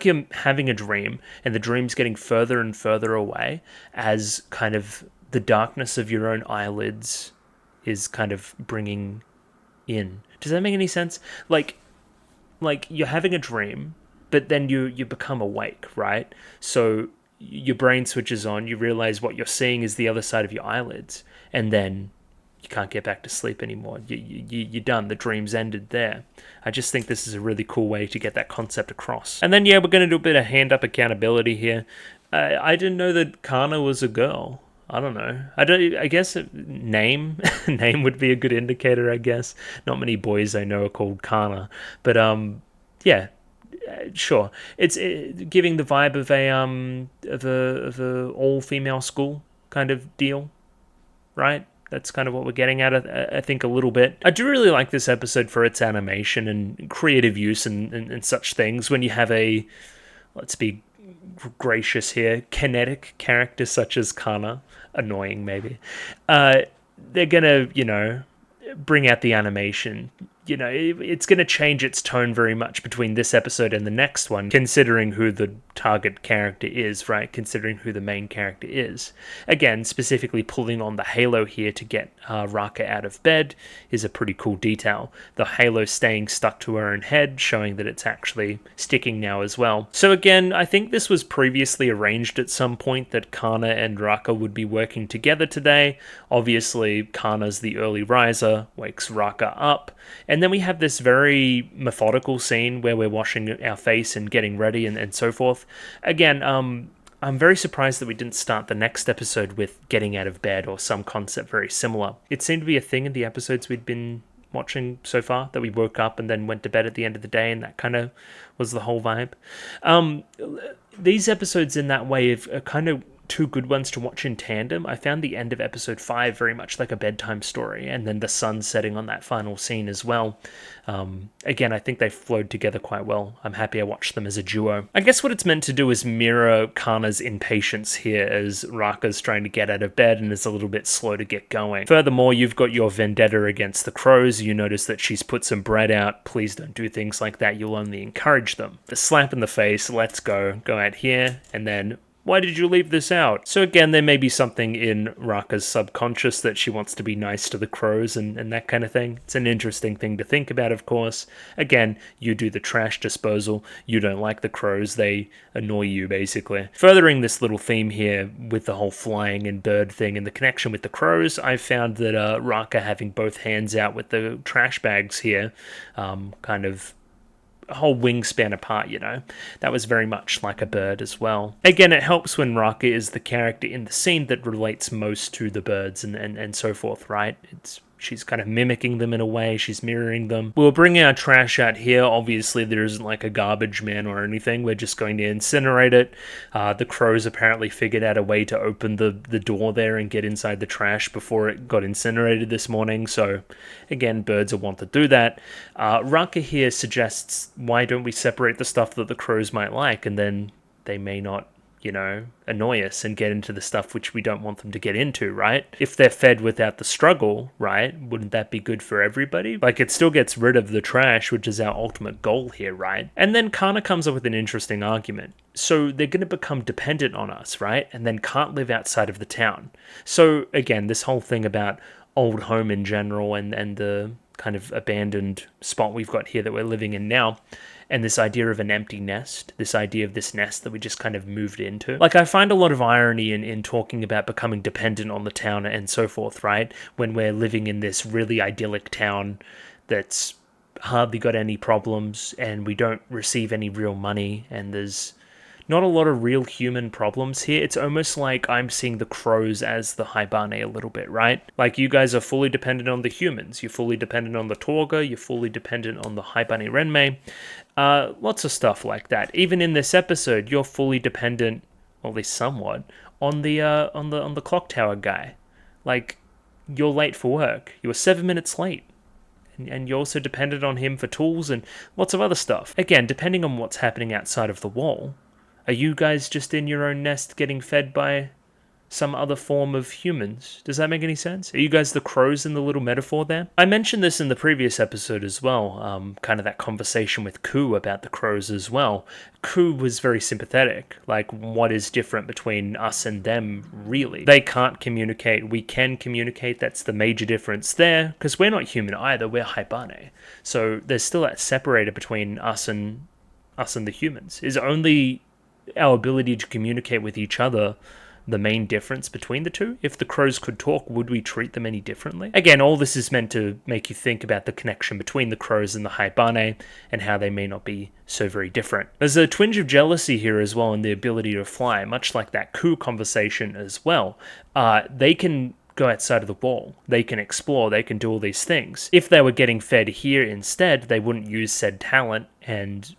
S1: you're having a dream and the dream's getting further and further away as kind of the darkness of your own eyelids is kind of bringing in. Does that make any sense? Like you're having a dream, but then you become awake, right? So your brain switches on, you realize what you're seeing is the other side of your eyelids, and then you can't get back to sleep anymore. You're done. The dream's ended there. I just think this is a really cool way to get that concept across. And then, yeah, we're going to do a bit of hand-up accountability here. I didn't know that Kana was a girl. I don't know. I guess name would be a good indicator, I guess. Not many boys I know are called Kana. But, yeah. Sure. It's giving the vibe of a all-female school kind of deal, right? That's kind of what we're getting at, I think, a little bit. I do really like this episode for its animation and creative use and such things. When you have a, let's be gracious here, kinetic character such as Kana, annoying maybe, they're gonna, bring out the animation. It's going to change its tone very much between this episode and the next one, considering who the target character is, right? Considering who the main character is. Again, specifically pulling on the halo here to get Raka out of bed is a pretty cool detail. The halo staying stuck to her own head, showing that it's actually sticking now as well. So again, I think this was previously arranged at some point that Kana and Raka would be working together today. Obviously, Kana's the early riser, wakes Raka up, and then we have this very methodical scene where we're washing our face and getting ready and so forth. Again, I'm very surprised that we didn't start the next episode with getting out of bed or some concept very similar. It seemed to be a thing in the episodes we'd been watching so far, that we woke up and then went to bed at the end of the day, and that kind of was the whole vibe. These episodes in that way are kind of two good ones to watch in tandem. I found the end of episode 5 very much like a bedtime story, and then the sun setting on that final scene as well. Again, I think they flowed together quite well. I'm happy I watched them as a duo. I guess what it's meant to do is mirror Kana's impatience here as Raka's trying to get out of bed and is a little bit slow to get going. Furthermore, you've got your vendetta against the crows. You notice that she's put some bread out. Please don't do things like that. You'll only encourage them. The slap in the face, let's go out here, and then why did you leave this out? So again, there may be something in Raka's subconscious that she wants to be nice to the crows and that kind of thing. It's an interesting thing to think about, of course. Again, you do the trash disposal. You don't like the crows. They annoy you, basically. Furthering this little theme here with the whole flying and bird thing and the connection with the crows, I found that Raka having both hands out with the trash bags here, kind of a whole wingspan apart, that was very much like a bird as well. Again, it helps when Raka is the character in the scene that relates most to the birds and so forth, right? She's kind of mimicking them in a way. She's mirroring them. We'll bring our trash out here. Obviously, there isn't like a garbage man or anything. We're just going to incinerate it. The crows apparently figured out a way to open the door there and get inside the trash before it got incinerated this morning. So, again, birds will want to do that. Raka here suggests, why don't we separate the stuff that the crows might like, and then they may not annoy us and get into the stuff which we don't want them to get into, right? If they're fed without the struggle, right, wouldn't that be good for everybody? Like, it still gets rid of the trash, which is our ultimate goal here, right? And then Kana comes up with an interesting argument. So they're going to become dependent on us, right? And then can't live outside of the town. So again, this whole thing about old home in general and the kind of abandoned spot we've got here that we're living in now, and this idea of an empty nest, this idea of this nest that we just kind of moved into. Like, I find a lot of irony in talking about becoming dependent on the town and so forth, right? When we're living in this really idyllic town that's hardly got any problems, and we don't receive any real money, and there's not a lot of real human problems here. It's almost like I'm seeing the crows as the Haibane a little bit, right? Like, you guys are fully dependent on the humans. You're fully dependent on the Torga. You're fully dependent on the Haibane Renmei. Lots of stuff like that. Even in this episode, you're fully dependent, or at least somewhat, on the clock tower guy. Like, you're late for work. You were 7 minutes late. And you're also dependent on him for tools and lots of other stuff. Again, depending on what's happening outside of the wall, are you guys just in your own nest getting fed by some other form of humans? Does that make any sense? Are you guys the crows in the little metaphor there? I mentioned this in the previous episode as well, kind of that conversation with Ku about the crows as well. Ku was very sympathetic, like, what is different between us and them, really? They can't communicate, we can communicate, that's the major difference there, because we're not human either, we're Haibane. So there's still that separator between us and the humans. Is only our ability to communicate with each other the main difference between the two? If the crows could talk, would we treat them any differently? Again, all this is meant to make you think about the connection between the crows and the Haibane and how they may not be so very different. There's a twinge of jealousy here as well in the ability to fly, much like that coup conversation as well. They can go outside of the wall, they can explore, they can do all these things. If they were getting fed here instead, they wouldn't use said talent and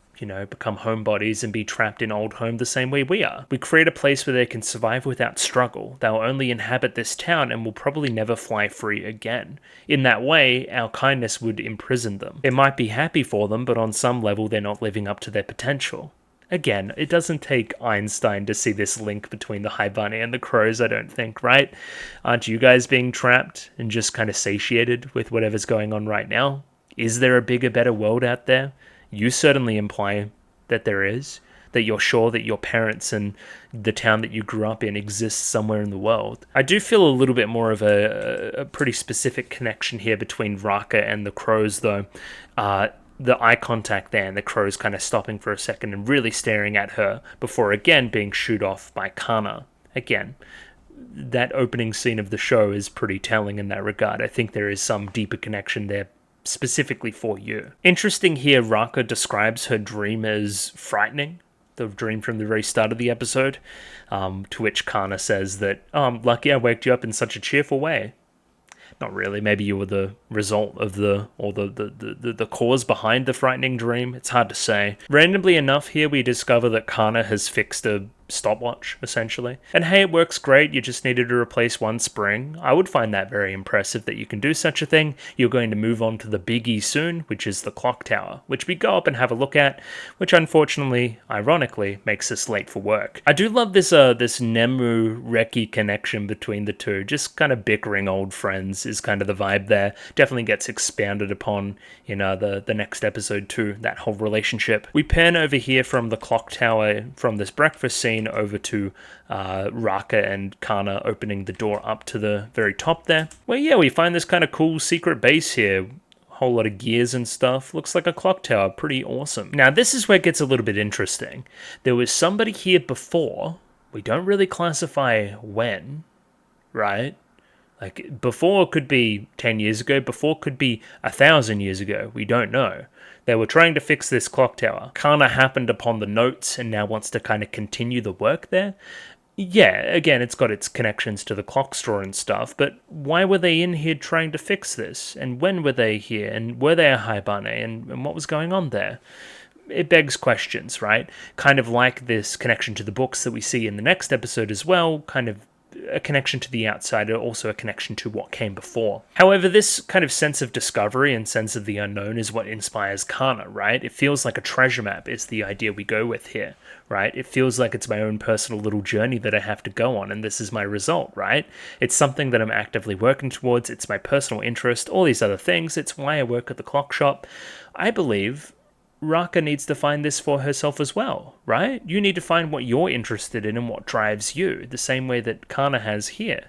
S1: become homebodies and be trapped in old home the same way we are. We create a place where they can survive without struggle. They'll only inhabit this town and will probably never fly free again. In that way, our kindness would imprison them. It might be happy for them, but on some level they're not living up to their potential. Again, it doesn't take Einstein to see this link between the Haibane and the crows, I don't think, right? Aren't you guys being trapped and just kind of satiated with whatever's going on right now? Is there a bigger, better world out there? You certainly imply that there is, that you're sure that your parents and the town that you grew up in exists somewhere in the world. I do feel a little bit more of a pretty specific connection here between Raka and the crows, though. The eye contact there and the crows kind of stopping for a second and really staring at her before again being shooed off by Kana. Again, that opening scene of the show is pretty telling in that regard. I think there is some deeper connection there specifically for you. Interesting here, Raka describes her dream as frightening, the dream from the very start of the episode, to which Kana says that, I'm lucky I waked you up in such a cheerful way. Not really, maybe you were the result of the cause behind the frightening dream, it's hard to say. Randomly enough here we discover that Kana has fixed a stopwatch, essentially. And hey, it works great, you just needed to replace one spring. I would find that very impressive that you can do such a thing. You're going to move on to the biggie soon, which is the clock tower, which we go up and have a look at, which unfortunately, ironically, makes us late for work. I do love this Nemu Reki connection between the two, just kind of bickering old friends is kind of the vibe there. Definitely gets expanded upon in the next episode too, that whole relationship. We pan over here from the clock tower, from this breakfast scene, over to Raka and Kana opening the door up to the very top there. Well, yeah, we find this kind of cool secret base here. Whole lot of gears and stuff. Looks like a clock tower. Pretty awesome. Now, this is where it gets a little bit interesting. There was somebody here before. We don't really classify when, right? Like, before could be 10 years ago. Before could be 1,000 years ago. We don't know. They were trying to fix this clock tower. Kana happened upon the notes and now wants to kind of continue the work there. Yeah, again, it's got its connections to the clock store and stuff, but why were they in here trying to fix this? And when were they here? And were they a Haibane? And what was going on there? It begs questions, right? Kind of like this connection to the books that we see in the next episode as well, kind of a connection to the outsider, also a connection to what came before. However, this kind of sense of discovery and sense of the unknown is what inspires Kana, right? It feels like a treasure map is the idea we go with here, right? It feels like it's my own personal little journey that I have to go on, and this is my result, right? It's something that I'm actively working towards, it's my personal interest, all these other things. It's why I work at the clock shop. I believe Raka needs to find this for herself as well, right? You need to find what you're interested in and what drives you, the same way that Kana has here,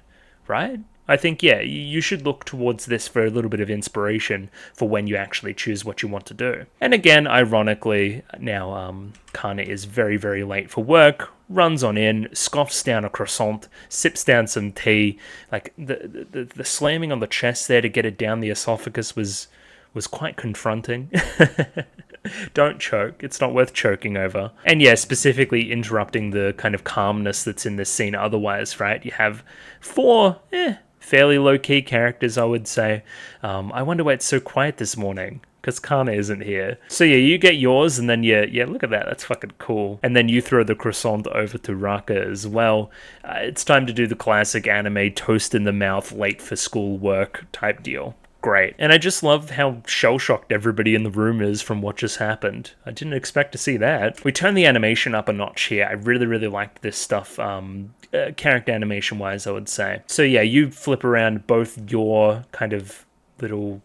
S1: right? I think, yeah, you should look towards this for a little bit of inspiration for when you actually choose what you want to do. And again, ironically, now Kana is very, very late for work, runs on in, scoffs down a croissant, sips down some tea. Like, the slamming on the chest there to get it down the esophagus was quite confronting. Don't choke. It's not worth choking over. And yeah, specifically interrupting the kind of calmness that's in this scene otherwise, right? You have 4, fairly low-key characters, I would say. I wonder why it's so quiet this morning, because Kana isn't here. So yeah, you get yours, and then yeah, look at that. That's fucking cool. And then you throw the croissant over to Raka as well. It's time to do the classic anime toast in the mouth, late for school work type deal. Great. And I just love how shell-shocked everybody in the room is from what just happened. I didn't expect to see that. We turn the animation up a notch here. I really, really liked this stuff, character animation-wise, I would say. So yeah, you flip around both your kind of little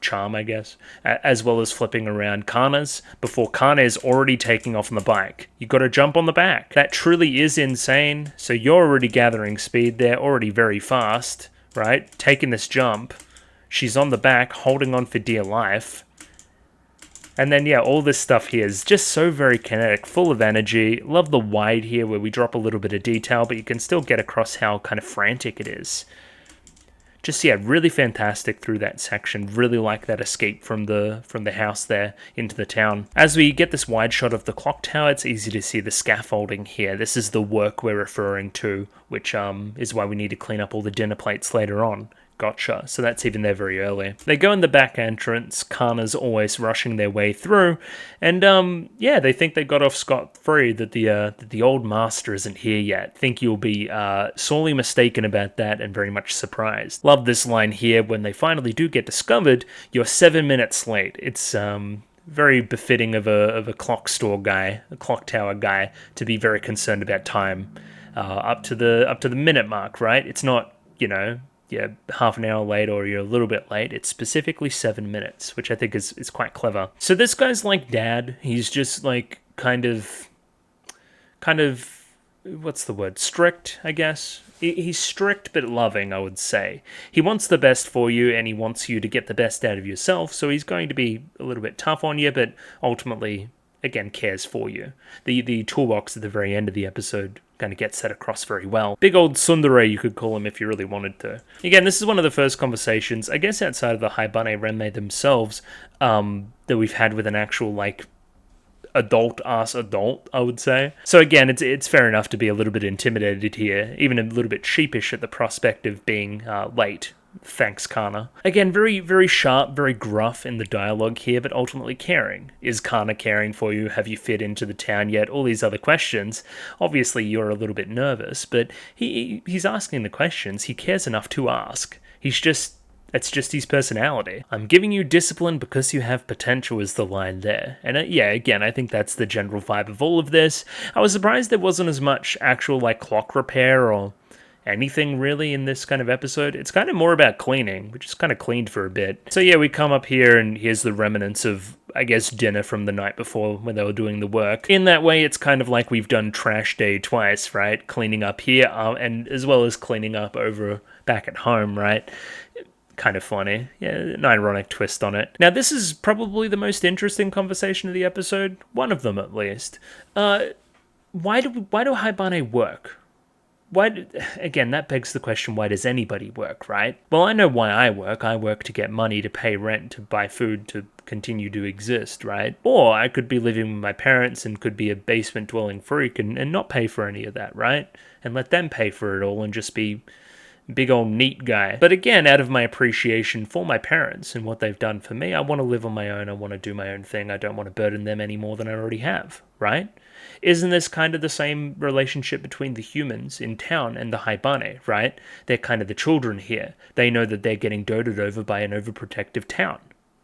S1: charm, I guess, as well as flipping around Kana's before Kana is already taking off on the bike. You got to jump on the back. That truly is insane. So you're already gathering speed there, already very fast, right? Taking this jump. She's on the back, holding on for dear life. And then, yeah, all this stuff here is just so very kinetic, full of energy. Love the wide here where we drop a little bit of detail, but you can still get across how kind of frantic it is. Just, yeah, really fantastic through that section. Really like that escape from the house there into the town. As we get this wide shot of the clock tower, it's easy to see the scaffolding here. This is the work we're referring to, which is why we need to clean up all the dinner plates later on. Gotcha. So that's even there very early. They go in the back entrance. Kana's always rushing their way through. And, yeah, they think they got off scot-free, that the old master isn't here yet. Think you'll be sorely mistaken about that and very much surprised. Love this line here. When they finally do get discovered, you're 7 minutes late. It's very befitting of a clock store guy, a clock tower guy, to be very concerned about time. Up to the minute mark, right? It's not, you know, yeah, half an hour late or you're a little bit late. It's specifically 7 minutes, which I think is quite clever. So this guy's like dad. He's just like kind of, what's the word? Strict, I guess. He's strict but loving, I would say. He wants the best for you and he wants you to get the best out of yourself. So he's going to be a little bit tough on you, but ultimately, again, cares for you. The toolbox at the very end of the episode kind of gets that across very well. Big old tsundere, you could call him if you really wanted to. Again, this is one of the first conversations, I guess outside of the Haibane Renmei themselves, that we've had with an actual, like, adult-ass adult, I would say. So again, it's fair enough to be a little bit intimidated here, even a little bit sheepish at the prospect of being late. Thanks, Kana. Again, very, very sharp, very gruff in the dialogue here, but ultimately caring. Is Kana caring for you? Have you fit into the town yet? All these other questions. Obviously, you're a little bit nervous, but he's asking the questions. He cares enough to ask. It's just his personality. I'm giving you discipline because you have potential is the line there. And yeah, again, I think that's the general vibe of all of this. I was surprised there wasn't as much actual, like, clock repair or anything really in this kind of episode. It's kind of more about cleaning, which is kind of cleaned for a bit. So yeah, we come up here and here's the remnants of, I guess, dinner from the night before when they were doing the work. In that way, it's kind of like we've done trash day twice, right? Cleaning up here and as well as cleaning up over back at home, right? Kind of funny. Yeah, an ironic twist on it. Now, this is probably the most interesting conversation of the episode. One of them, at least. Why do Haibane work? Again, that begs the question, why does anybody work, right? Well, I know why I work. I work to get money to pay rent, to buy food, to continue to exist, right? Or I could be living with my parents and could be a basement-dwelling freak and not pay for any of that, right? And let them pay for it all and just be big old neat guy. But again, out of my appreciation for my parents and what they've done for me, I want to live on my own. I want to do my own thing. I don't want to burden them any more than I already have, right? Isn't this kind of the same relationship between the humans in town and the Haibane, right? They're kind of the children here. They know that they're getting doted over by an overprotective town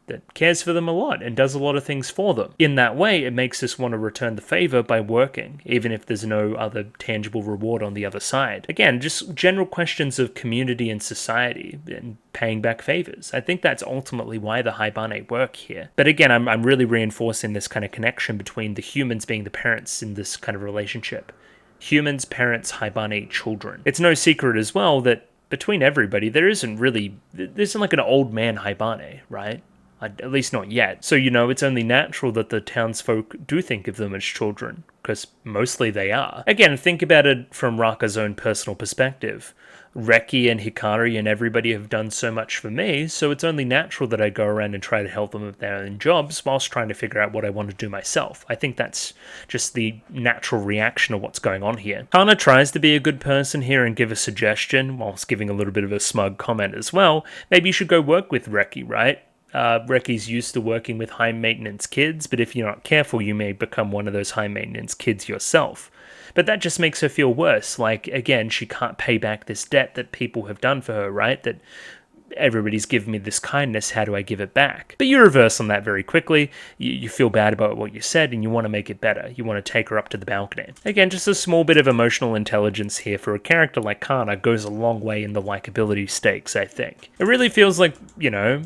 S1: that cares for them a lot and does a lot of things for them. In that way, it makes us want to return the favor by working, even if there's no other tangible reward on the other side. Again, just general questions of community and society and paying back favors. I think that's ultimately why the Haibane work here. But again, I'm really reinforcing this kind of connection between the humans being the parents in this kind of relationship. Humans, parents, Haibane, children. It's no secret as well that between everybody, there isn't like an old man Haibane, right? At least not yet. So, it's only natural that the townsfolk do think of them as children, because mostly they are. Again, think about it from Raka's own personal perspective. Reki and Hikari and everybody have done so much for me, so it's only natural that I go around and try to help them with their own jobs whilst trying to figure out what I want to do myself. I think that's just the natural reaction of what's going on here. Kana tries to be a good person here and give a suggestion, whilst giving a little bit of a smug comment as well. Maybe you should go work with Reki, right? Reki's used to working with high-maintenance kids, but if you're not careful, you may become one of those high-maintenance kids yourself. But that just makes her feel worse. Like, again, she can't pay back this debt that people have done for her, right? That everybody's given me this kindness, how do I give it back? But you reverse on that very quickly. You feel bad about what you said and you want to make it better. You want to take her up to the balcony. Again, just a small bit of emotional intelligence here for a character like Kana goes a long way in the likability stakes, I think. It really feels like,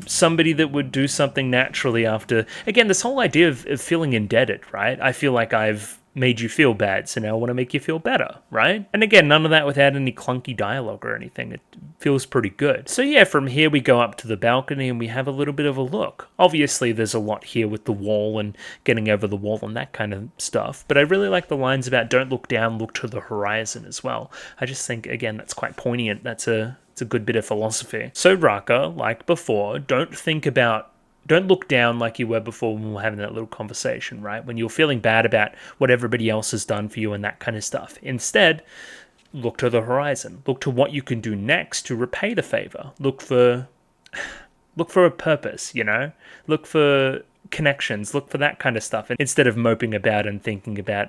S1: somebody that would do something naturally after... Again, this whole idea of feeling indebted, right? I feel like I've made you feel bad, so now I want to make you feel better, right? And again, none of that without any clunky dialogue or anything. It feels pretty good. So yeah, from here we go up to the balcony and we have a little bit of a look. Obviously, there's a lot here with the wall and getting over the wall and that kind of stuff, but I really like the lines about don't look down, look to the horizon as well. I just think, again, that's quite poignant. It's a good bit of philosophy. So Raka, like before, don't look down like you were before when we were having that little conversation, right? When you're feeling bad about what everybody else has done for you and that kind of stuff. Instead, look to the horizon. Look to what you can do next to repay the favor. Look for a purpose, Look for connections. Look for that kind of stuff. Instead of moping about and thinking about,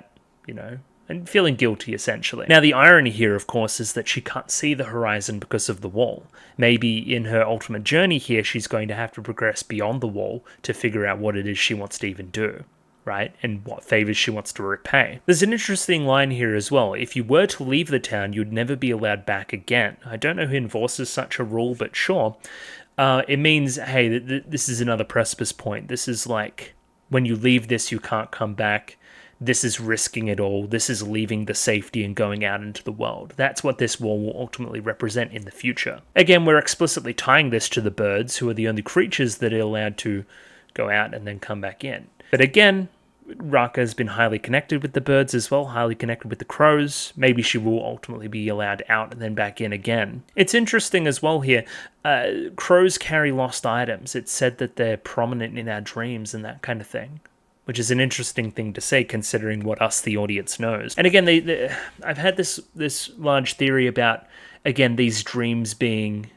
S1: and feeling guilty, essentially. Now, the irony here, of course, is that she can't see the horizon because of the wall. Maybe in her ultimate journey here, she's going to have to progress beyond the wall to figure out what it is she wants to even do, right? And what favors she wants to repay. There's an interesting line here as well. If you were to leave the town, you'd never be allowed back again. I don't know who enforces such a rule, but sure. It means, hey, this is another precipice point. This is like, when you leave this, you can't come back. This is risking it all. This is leaving the safety and going out into the world. That's what this wall will ultimately represent in the future. Again, we're explicitly tying this to the birds, who are the only creatures that are allowed to go out and then come back in. But again, Raka has been highly connected with the birds as well, highly connected with the crows. Maybe she will ultimately be allowed out and then back in again. It's interesting as well here. Crows carry lost items. It's said that they're prominent in our dreams and that kind of thing, which is an interesting thing to say considering what us, the audience, knows. And again, I've had this large theory about, again, these dreams being...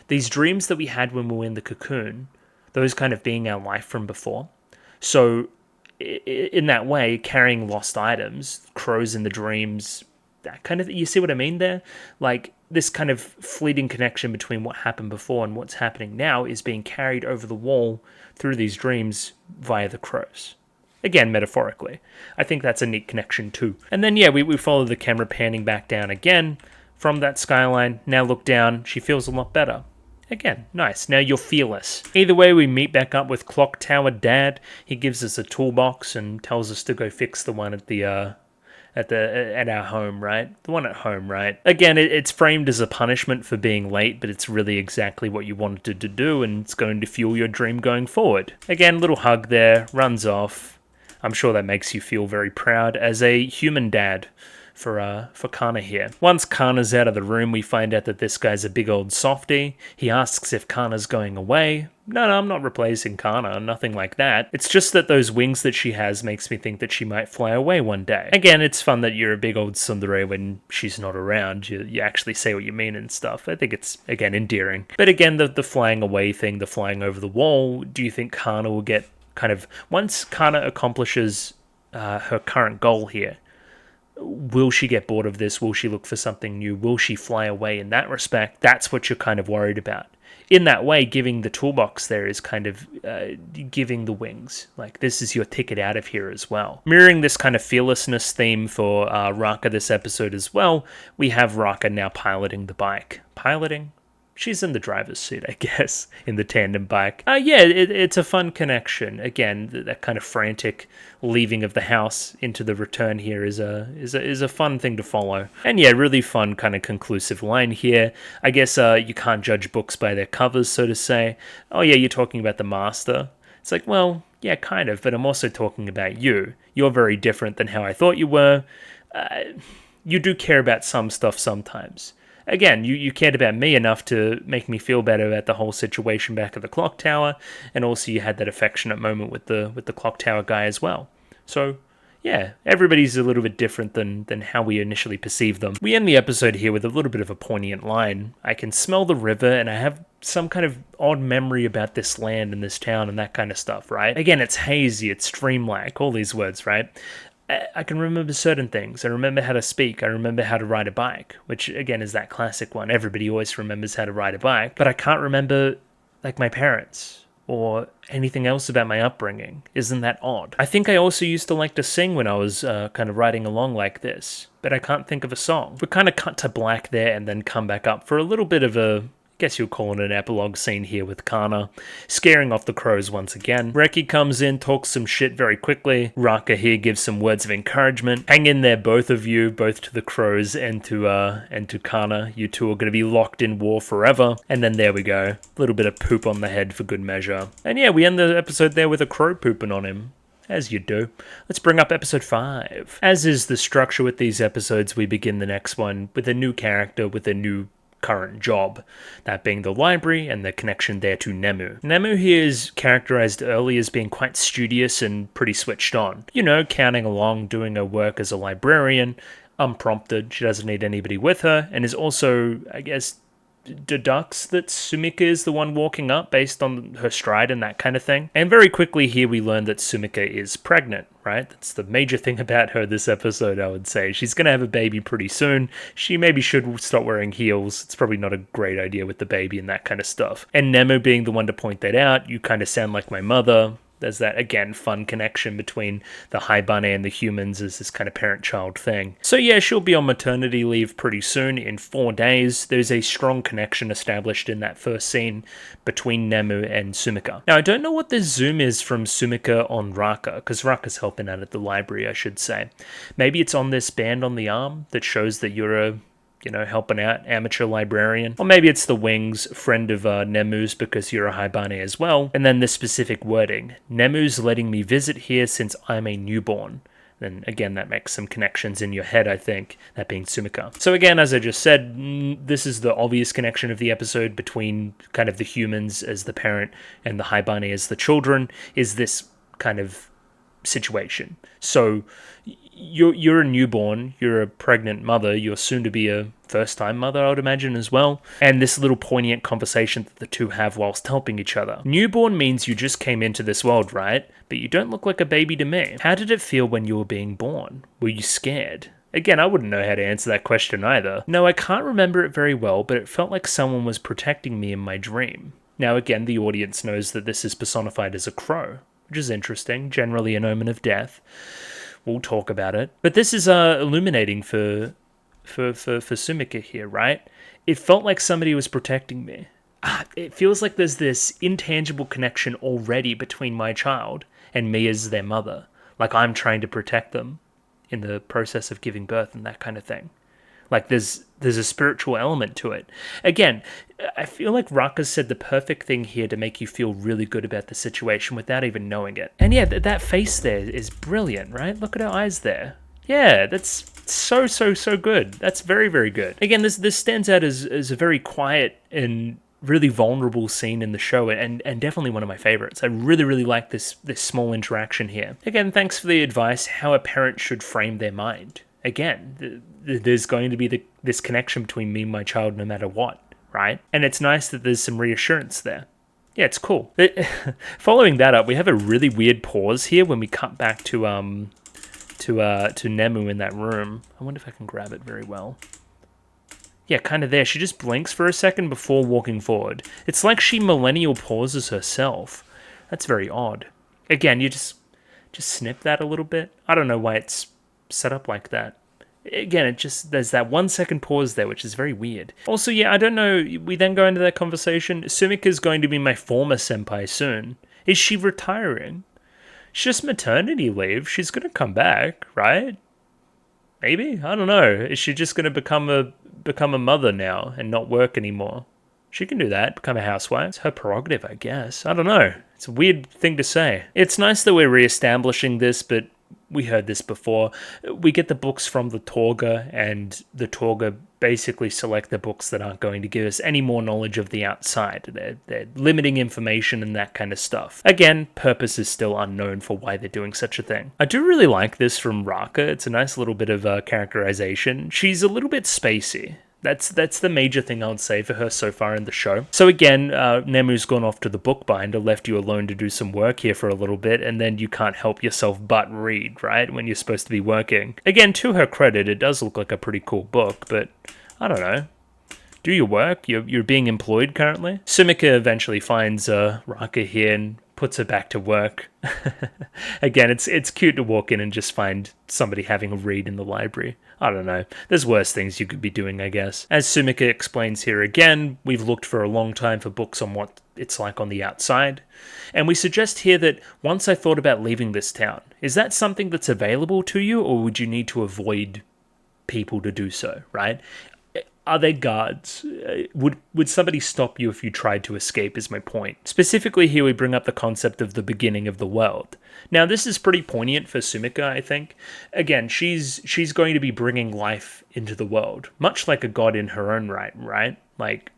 S1: these dreams that we had when we were in the cocoon, those kind of being our life from before. So, in that way, carrying lost items, crows in the dreams, that kind of... You see what I mean there? Like, this kind of fleeting connection between what happened before and what's happening now is being carried over the wall through these dreams via the crows. Again, metaphorically. I think that's a neat connection too. And then, yeah, we follow the camera panning back down again from that skyline. Now look down. She feels a lot better. Again, nice. Now you're fearless. Either way, we meet back up with Clocktower Dad. He gives us a toolbox and tells us to go fix the one at our home, right? The one at home, right? Again, it's framed as a punishment for being late, but it's really exactly what you wanted to do, and it's going to fuel your dream going forward. Again, little hug there, runs off. I'm sure that makes you feel very proud as a human dad for Kana here. Once Kana's out of the room, we find out that this guy's a big old softie. He asks if Kana's going away. No, I'm not replacing Kana, nothing like that. It's just that those wings that she has makes me think that she might fly away one day. Again, it's fun that you're a big old tsundere when she's not around. You actually say what you mean and stuff. I think it's, again, endearing. But again, the flying away thing, the flying over the wall, do you think Kana will get kind of... Once Kana accomplishes her current goal here, will she get bored of this? Will she look for something new? Will she fly away in that respect? That's what you're kind of worried about. In that way, giving the toolbox there is kind of giving the wings. Like, this is your ticket out of here as well. Mirroring this kind of fearlessness theme for Raka this episode as well, we have Raka now piloting the bike. Piloting? She's in the driver's seat, I guess, in the tandem bike. Yeah, it's a fun connection. Again, that kind of frantic leaving of the house into the return here is a fun thing to follow. And yeah, really fun kind of conclusive line here. I guess you can't judge books by their covers, so to say. Oh yeah, you're talking about the master. It's like, well, yeah, kind of, but I'm also talking about you. You're very different than how I thought you were. You do care about some stuff sometimes. Again, you cared about me enough to make me feel better about the whole situation back at the clock tower, and also you had that affectionate moment with the clock tower guy as well. So, yeah, everybody's a little bit different than how we initially perceive them. We end the episode here with a little bit of a poignant line. I can smell the river, and I have some kind of odd memory about this land and this town and that kind of stuff, right? Again, it's hazy, it's dreamlike, all these words, right? I can remember certain things. I remember how to speak. I remember how to ride a bike, which again is that classic one. Everybody always remembers how to ride a bike, but I can't remember like my parents or anything else about my upbringing. Isn't that odd? I think I also used to like to sing when I was kind of riding along like this, but I can't think of a song. We kind of cut to black there and then come back up for a little bit of a guess you'll call it an epilogue scene here with Kana, scaring off the crows once again. Reki comes in, talks some shit very quickly. Raka here gives some words of encouragement. Hang in there, both of you, both to the crows and to Kana. You two are going to be locked in war forever. And then there we go. A little bit of poop on the head for good measure. And yeah, we end the episode there with a crow pooping on him. As you do. Let's bring up episode 5. As is the structure with these episodes, we begin the next one with a new character with a new current job, that being the library and the connection there to Nemu. Nemu here is characterized early as being quite studious and pretty switched on. You know, counting along, doing her work as a librarian, unprompted, she doesn't need anybody with her, and is also, I guess, deducts that Sumika is the one walking up based on her stride and that kind of thing. And very quickly here we learn that Sumika is pregnant, right? That's the major thing about her this episode, I would say. She's going to have a baby pretty soon. She maybe should stop wearing heels. It's probably not a great idea with the baby and that kind of stuff. And Nemu being the one to point that out, you kind of sound like my mother. There's that, again, fun connection between the Haibane and the humans as this kind of parent-child thing. So yeah, she'll be on maternity leave pretty soon, in 4 days. There's a strong connection established in that first scene between Nemu and Sumika. Now, I don't know what the zoom is from Sumika on Raka, because Raka's helping out at the library, I should say. Maybe it's on this band on the arm that shows that you're a helping out, amateur librarian. Or maybe it's the wings, friend of Nemu's because you're a Haibane as well. And then the specific wording, Nemu's letting me visit here since I'm a newborn. Then again, that makes some connections in your head, I think, that being Sumika. So again, as I just said, this is the obvious connection of the episode between kind of the humans as the parent and the Haibane as the children, is this kind of situation. So you're a newborn, you're a pregnant mother, you're soon to be a first-time mother, I would imagine, as well. And this little poignant conversation that the two have whilst helping each other. Newborn means you just came into this world, right? But you don't look like a baby to me. How did it feel when you were being born? Were you scared? Again, I wouldn't know how to answer that question either. No, I can't remember it very well, but it felt like someone was protecting me in my dream. Now again, the audience knows that this is personified as a crow, which is interesting, generally an omen of death. We'll talk about it. But this is illuminating for Sumika here, right? It felt like somebody was protecting me. It feels like there's this intangible connection already between my child and me as their mother. Like I'm trying to protect them in the process of giving birth and that kind of thing. Like there's a spiritual element to it. Again, I feel like Raka said the perfect thing here to make you feel really good about the situation without even knowing it. And yeah, that face there is brilliant, right? Look at her eyes there. Yeah, that's so good. That's very, very good. Again, this stands out as a very quiet and really vulnerable scene in the show, and definitely one of my favorites. I really like this small interaction here. Again, thanks for the advice how a parent should frame their mind. Again, there's going to be this connection between me and my child no matter what, right? And it's nice that there's some reassurance there. Yeah, it's cool. Following that up, we have a really weird pause here when we cut back to Nemu in that room. I wonder if I can grab it very well. Yeah, kind of there. She just blinks for a second before walking forward. It's like she millennial pauses herself. That's very odd. Again, you just snip that a little bit. I don't know why it's set up like that. Again, there's that 1 second pause there, which is very weird. Also, yeah, I don't know, we then go into that conversation. Sumika's going to be my former senpai soon. Is she retiring? It's just maternity leave. She's going to come back, right? Maybe? I don't know. Is she just going to become a mother now and not work anymore? She can do that, become a housewife. It's her prerogative, I guess. I don't know. It's a weird thing to say. It's nice that we're re-establishing this, but we heard this before. We get the books from the Torga, and the Torga basically select the books that aren't going to give us any more knowledge of the outside. They're limiting information and that kind of stuff. Again, purpose is still unknown for why they're doing such a thing. I do really like this from Raka. It's a nice little bit of characterization. She's a little bit spacey. That's the major thing I would say for her so far in the show. So again, Nemu's gone off to the bookbinder, left you alone to do some work here for a little bit, and then you can't help yourself but read, right, when you're supposed to be working. Again, to her credit, it does look like a pretty cool book, but I don't know. Do your work. You're being employed currently. Sumika eventually finds Raka here and puts her back to work. Again, it's cute to walk in and just find somebody having a read in the library. I don't know. There's worse things you could be doing, I guess. As Sumika explains here again, we've looked for a long time for books on what it's like on the outside. And we suggest here that once I thought about leaving this town, is that something that's available to you, or would you need to avoid people to do so, right? Are there guards? Would somebody stop you if you tried to escape, is my point. Specifically here we bring up the concept of the beginning of the world. Now this is pretty poignant for Sumika, I think. Again, she's going to be bringing life into the world, much like a god in her own right? Like,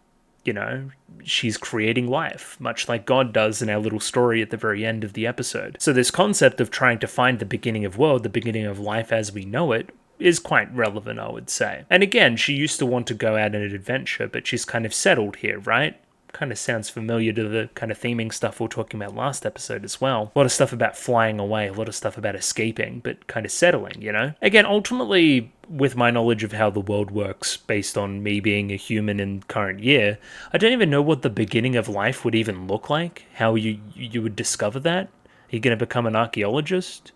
S1: you know, she's creating life, much like God does in our little story at the very end of the episode. So this concept of trying to find the beginning of world, the beginning of life as we know it, is quite relevant, I would say. And again, she used to want to go out on an adventure, but she's kind of settled here, right? Kind of sounds familiar to the kind of theming stuff we were talking about last episode as well. A lot of stuff about flying away, a lot of stuff about escaping, but kind of settling, you know? Again, ultimately, with my knowledge of how the world works, based on me being a human in current year, I don't even know what the beginning of life would even look like, how you would discover that. Are you going to become an archaeologist?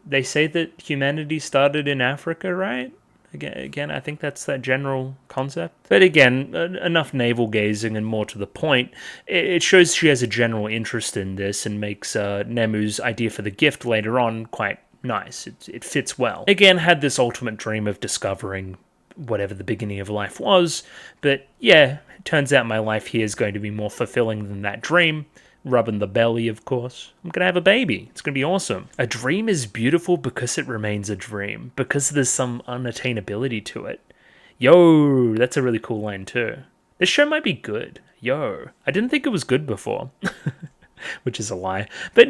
S1: They say that humanity started in Africa, right? Again, I think that's that general concept. But again, enough navel-gazing and more to the point. It shows she has a general interest in this and makes Nemu's idea for the gift later on quite nice. It fits well. Again, had this ultimate dream of discovering whatever the beginning of life was. But yeah, it turns out my life here is going to be more fulfilling than that dream. Rubbing the belly, of course. I'm going to have a baby. It's going to be awesome. A dream is beautiful because it remains a dream, because there's some unattainability to it. Yo, that's a really cool line too. This show might be good. Yo, I didn't think it was good before. Which is a lie. But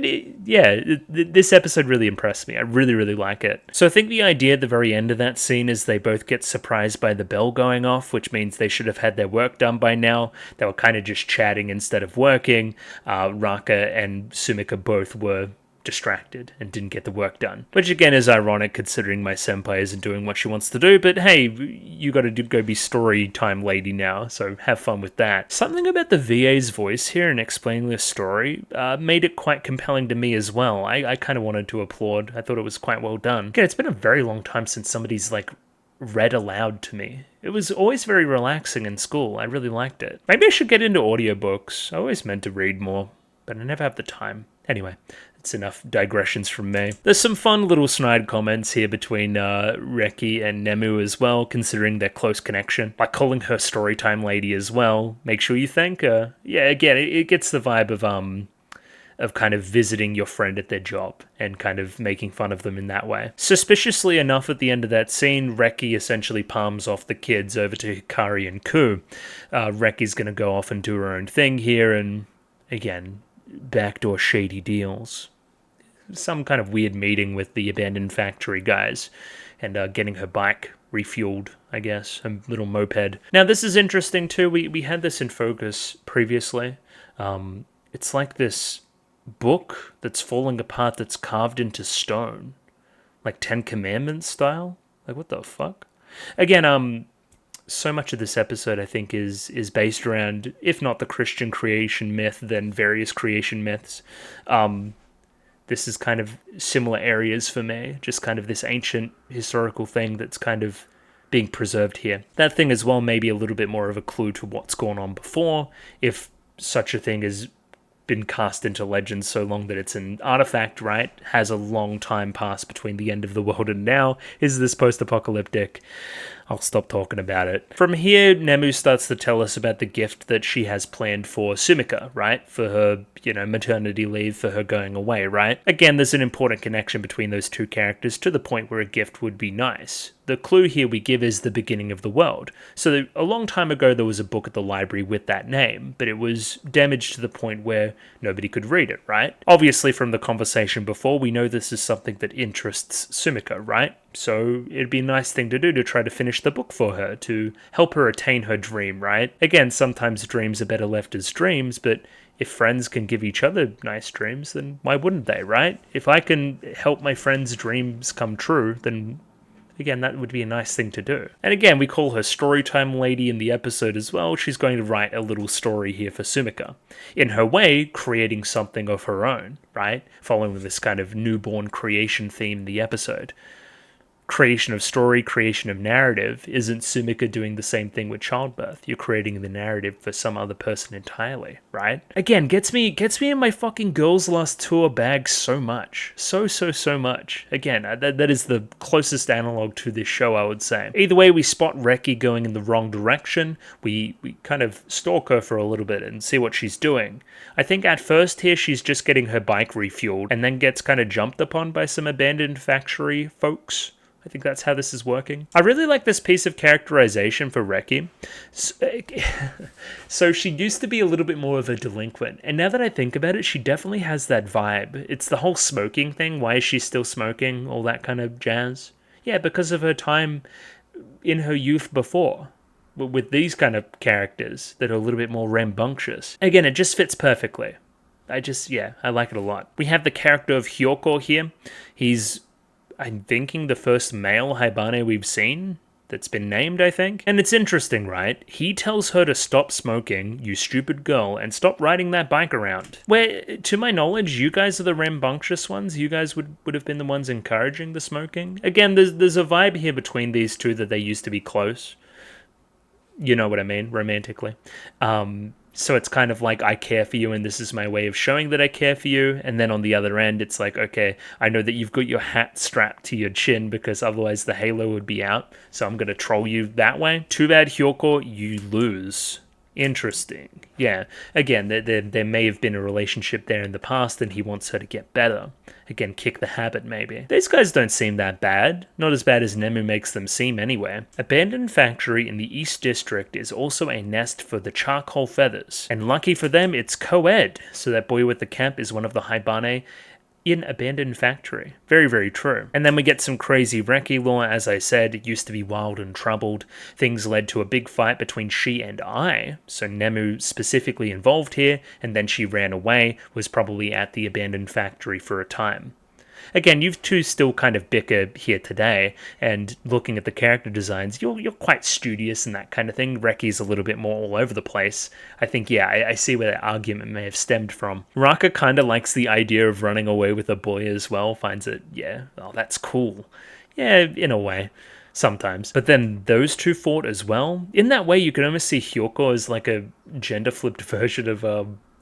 S1: yeah, this episode really impressed me. I really, really like it. So I think the idea at the very end of that scene is they both get surprised by the bell going off, which means they should have had their work done by now. They were kind of just chatting instead of working. Raka and Sumika both were distracted and didn't get the work done. Which again is ironic considering my senpai isn't doing what she wants to do, but hey, you gotta go be story time lady now, so have fun with that. Something about the VA's voice here in explaining this story made it quite compelling to me as well. I kind of wanted to applaud. I thought it was quite well done. Again, it's been a very long time since somebody's like read aloud to me. It was always very relaxing in school. I really liked it. Maybe I should get into audiobooks. I always meant to read more, but I never have the time. Anyway, it's enough digressions from me. There's some fun little snide comments here between Reki and Nemu as well, considering their close connection. Like calling her storytime lady as well. Make sure you thank her. Yeah, again, it gets the vibe of kind of visiting your friend at their job and kind of making fun of them in that way. Suspiciously enough, at the end of that scene, Reki essentially palms off the kids over to Hikari and Ku. Reki's going to go off and do her own thing here, and again, backdoor shady deals. Some kind of weird meeting with the abandoned factory guys and getting her bike refueled, I guess, a little moped. Now this is interesting too. We had this in focus previously. It's like this book that's falling apart that's carved into stone, like Ten Commandments style. Like what the fuck? Again, so much of this episode, I think, is based around, if not the Christian creation myth, then various creation myths. This is kind of similar areas for me, just kind of this ancient historical thing that's kind of being preserved here. That thing as well may be a little bit more of a clue to what's gone on before, if such a thing has been cast into legend so long that it's an artifact, right? Has a long time passed between the end of the world and now. Is this post-apocalyptic? I'll stop talking about it. From here, Nemu starts to tell us about the gift that she has planned for Sumika, right? For her, maternity leave, for her going away, right? Again, there's an important connection between those two characters to the point where a gift would be nice. The clue here we give is the beginning of the world. So a long time ago, there was a book at the library with that name, but it was damaged to the point where nobody could read it, right? Obviously, from the conversation before, we know this is something that interests Sumika, right? So it'd be a nice thing to do to try to finish the book for her, to help her attain her dream, right? Again, sometimes dreams are better left as dreams, but if friends can give each other nice dreams, then why wouldn't they, right? If I can help my friends' dreams come true, then Again, that would be a nice thing to do. And again, we call her Storytime Lady in the episode as well. She's going to write a little story here for Sumika. In her way, creating something of her own, right? Following this kind of newborn creation theme in the episode. Creation of story, creation of narrative. Isn't Sumika doing the same thing with childbirth? You're creating the narrative for some other person entirely, right? Again, gets me in my fucking Girls Last Tour bag so much. So much. Again, that is the closest analog to this show, I would say. Either way, we spot Reki going in the wrong direction. We kind of stalk her for a little bit and see what she's doing. I think at first here, she's just getting her bike refueled and then gets kind of jumped upon by some abandoned factory folks. I think that's how this is working. I really like this piece of characterization for Reki. So she used to be a little bit more of a delinquent, and now that I think about it, she definitely has that vibe. It's the whole smoking thing. Why is she still smoking? All that kind of jazz. Yeah, because of her time in her youth before, with these kind of characters that are a little bit more rambunctious. Again, it just fits perfectly. I like it a lot. We have the character of Hyoko here. He's, I'm thinking, the first male Haibane we've seen that's been named, I think. And it's interesting, right? He tells her to stop smoking, you stupid girl, and stop riding that bike around. Where, to my knowledge, you guys are the rambunctious ones. You guys would have been the ones encouraging the smoking. Again, there's a vibe here between these two that they used to be close. You know what I mean, romantically. So it's kind of like, I care for you and this is my way of showing that I care for you. And then on the other end, it's like, okay, I know that you've got your hat strapped to your chin because otherwise the halo would be out. So I'm going to troll you that way. Too bad, Hyoko, you lose. Interesting. Yeah, again, there may have been a relationship there in the past and he wants her to get better. Again, kick the habit maybe. These guys don't seem that bad. Not as bad as Nemu makes them seem anyway. Abandoned Factory in the East District is also a nest for the charcoal feathers. And lucky for them, it's co-ed. So that boy with the camp is one of the Haibane in Abandoned Factory. Very, very true. And then we get some crazy Reki lore. As I said, it used to be wild and troubled. Things led to a big fight between she and I. So Nemu specifically involved here, and then she ran away, was probably at the Abandoned Factory for a time. Again, you two still kind of bicker here today, and looking at the character designs, you're quite studious and that kind of thing. Reki's a little bit more all over the place. I think, yeah, I see where that argument may have stemmed from. Raka kind of likes the idea of running away with a boy as well, finds it, yeah, oh, that's cool. Yeah, in a way. Sometimes. But then those two fought as well. In that way, you can almost see Hyoko as like a gender-flipped version of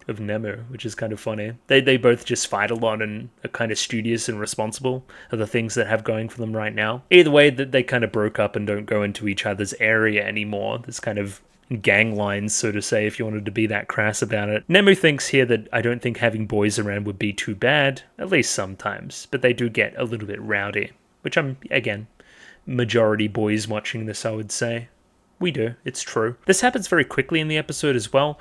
S1: Nemu, which is kind of funny. They both just fight a lot and are kind of studious and responsible are the things that have going for them right now. Either way, they kind of broke up and don't go into each other's area anymore. There's kind of gang lines, so to say, if you wanted to be that crass about it. Nemu thinks here that I don't think having boys around would be too bad, at least sometimes, but they do get a little bit rowdy, which I'm, again, majority boys watching this, I would say. We do, it's true. This happens very quickly in the episode as well.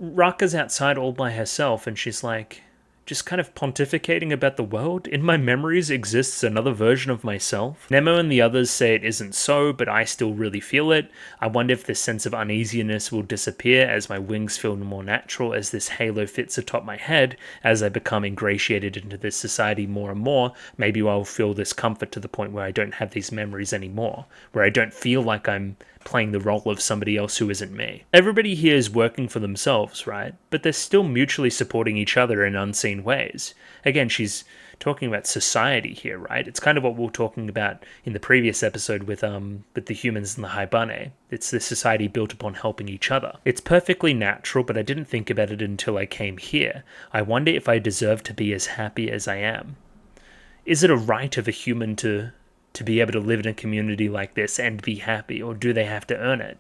S1: Raka's outside all by herself and she's like, just kind of pontificating about the world. In my memories exists another version of myself. Nemo and the others say it isn't so, but I still really feel it. I wonder if this sense of uneasiness will disappear as my wings feel more natural as this halo fits atop my head. As I become ingratiated into this society more and more, maybe I'll feel this comfort to the point where I don't have these memories anymore, where I don't feel like I'm playing the role of somebody else who isn't me. Everybody here is working for themselves, right? But they're still mutually supporting each other in unseen ways. Again, she's talking about society here, right? It's kind of what we were talking about in the previous episode with the humans and the Haibane. It's this society built upon helping each other. It's perfectly natural, but I didn't think about it until I came here. I wonder if I deserve to be as happy as I am. Is it a right of a human to be able to live in a community like this and be happy, or do they have to earn it?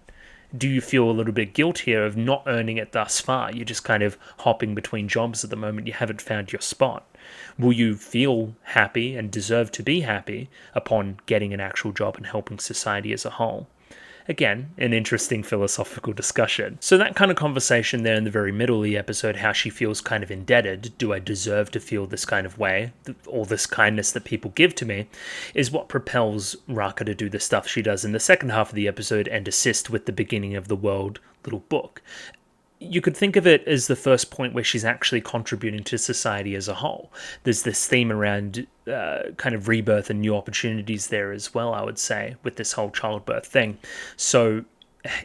S1: Do you feel a little bit guilt here of not earning it thus far? You're just kind of hopping between jobs at the moment. You haven't found your spot. Will you feel happy and deserve to be happy upon getting an actual job and helping society as a whole? Again, an interesting philosophical discussion. So that kind of conversation there in the very middle of the episode, how she feels kind of indebted, do I deserve to feel this kind of way, all this kindness that people give to me, is what propels Raka to do the stuff she does in the second half of the episode and assist with the beginning of the world little book. you could think of it as the first point where she's actually contributing to society as a whole. There's this theme around kind of rebirth and new opportunities there as well, I would say, with this whole childbirth thing. So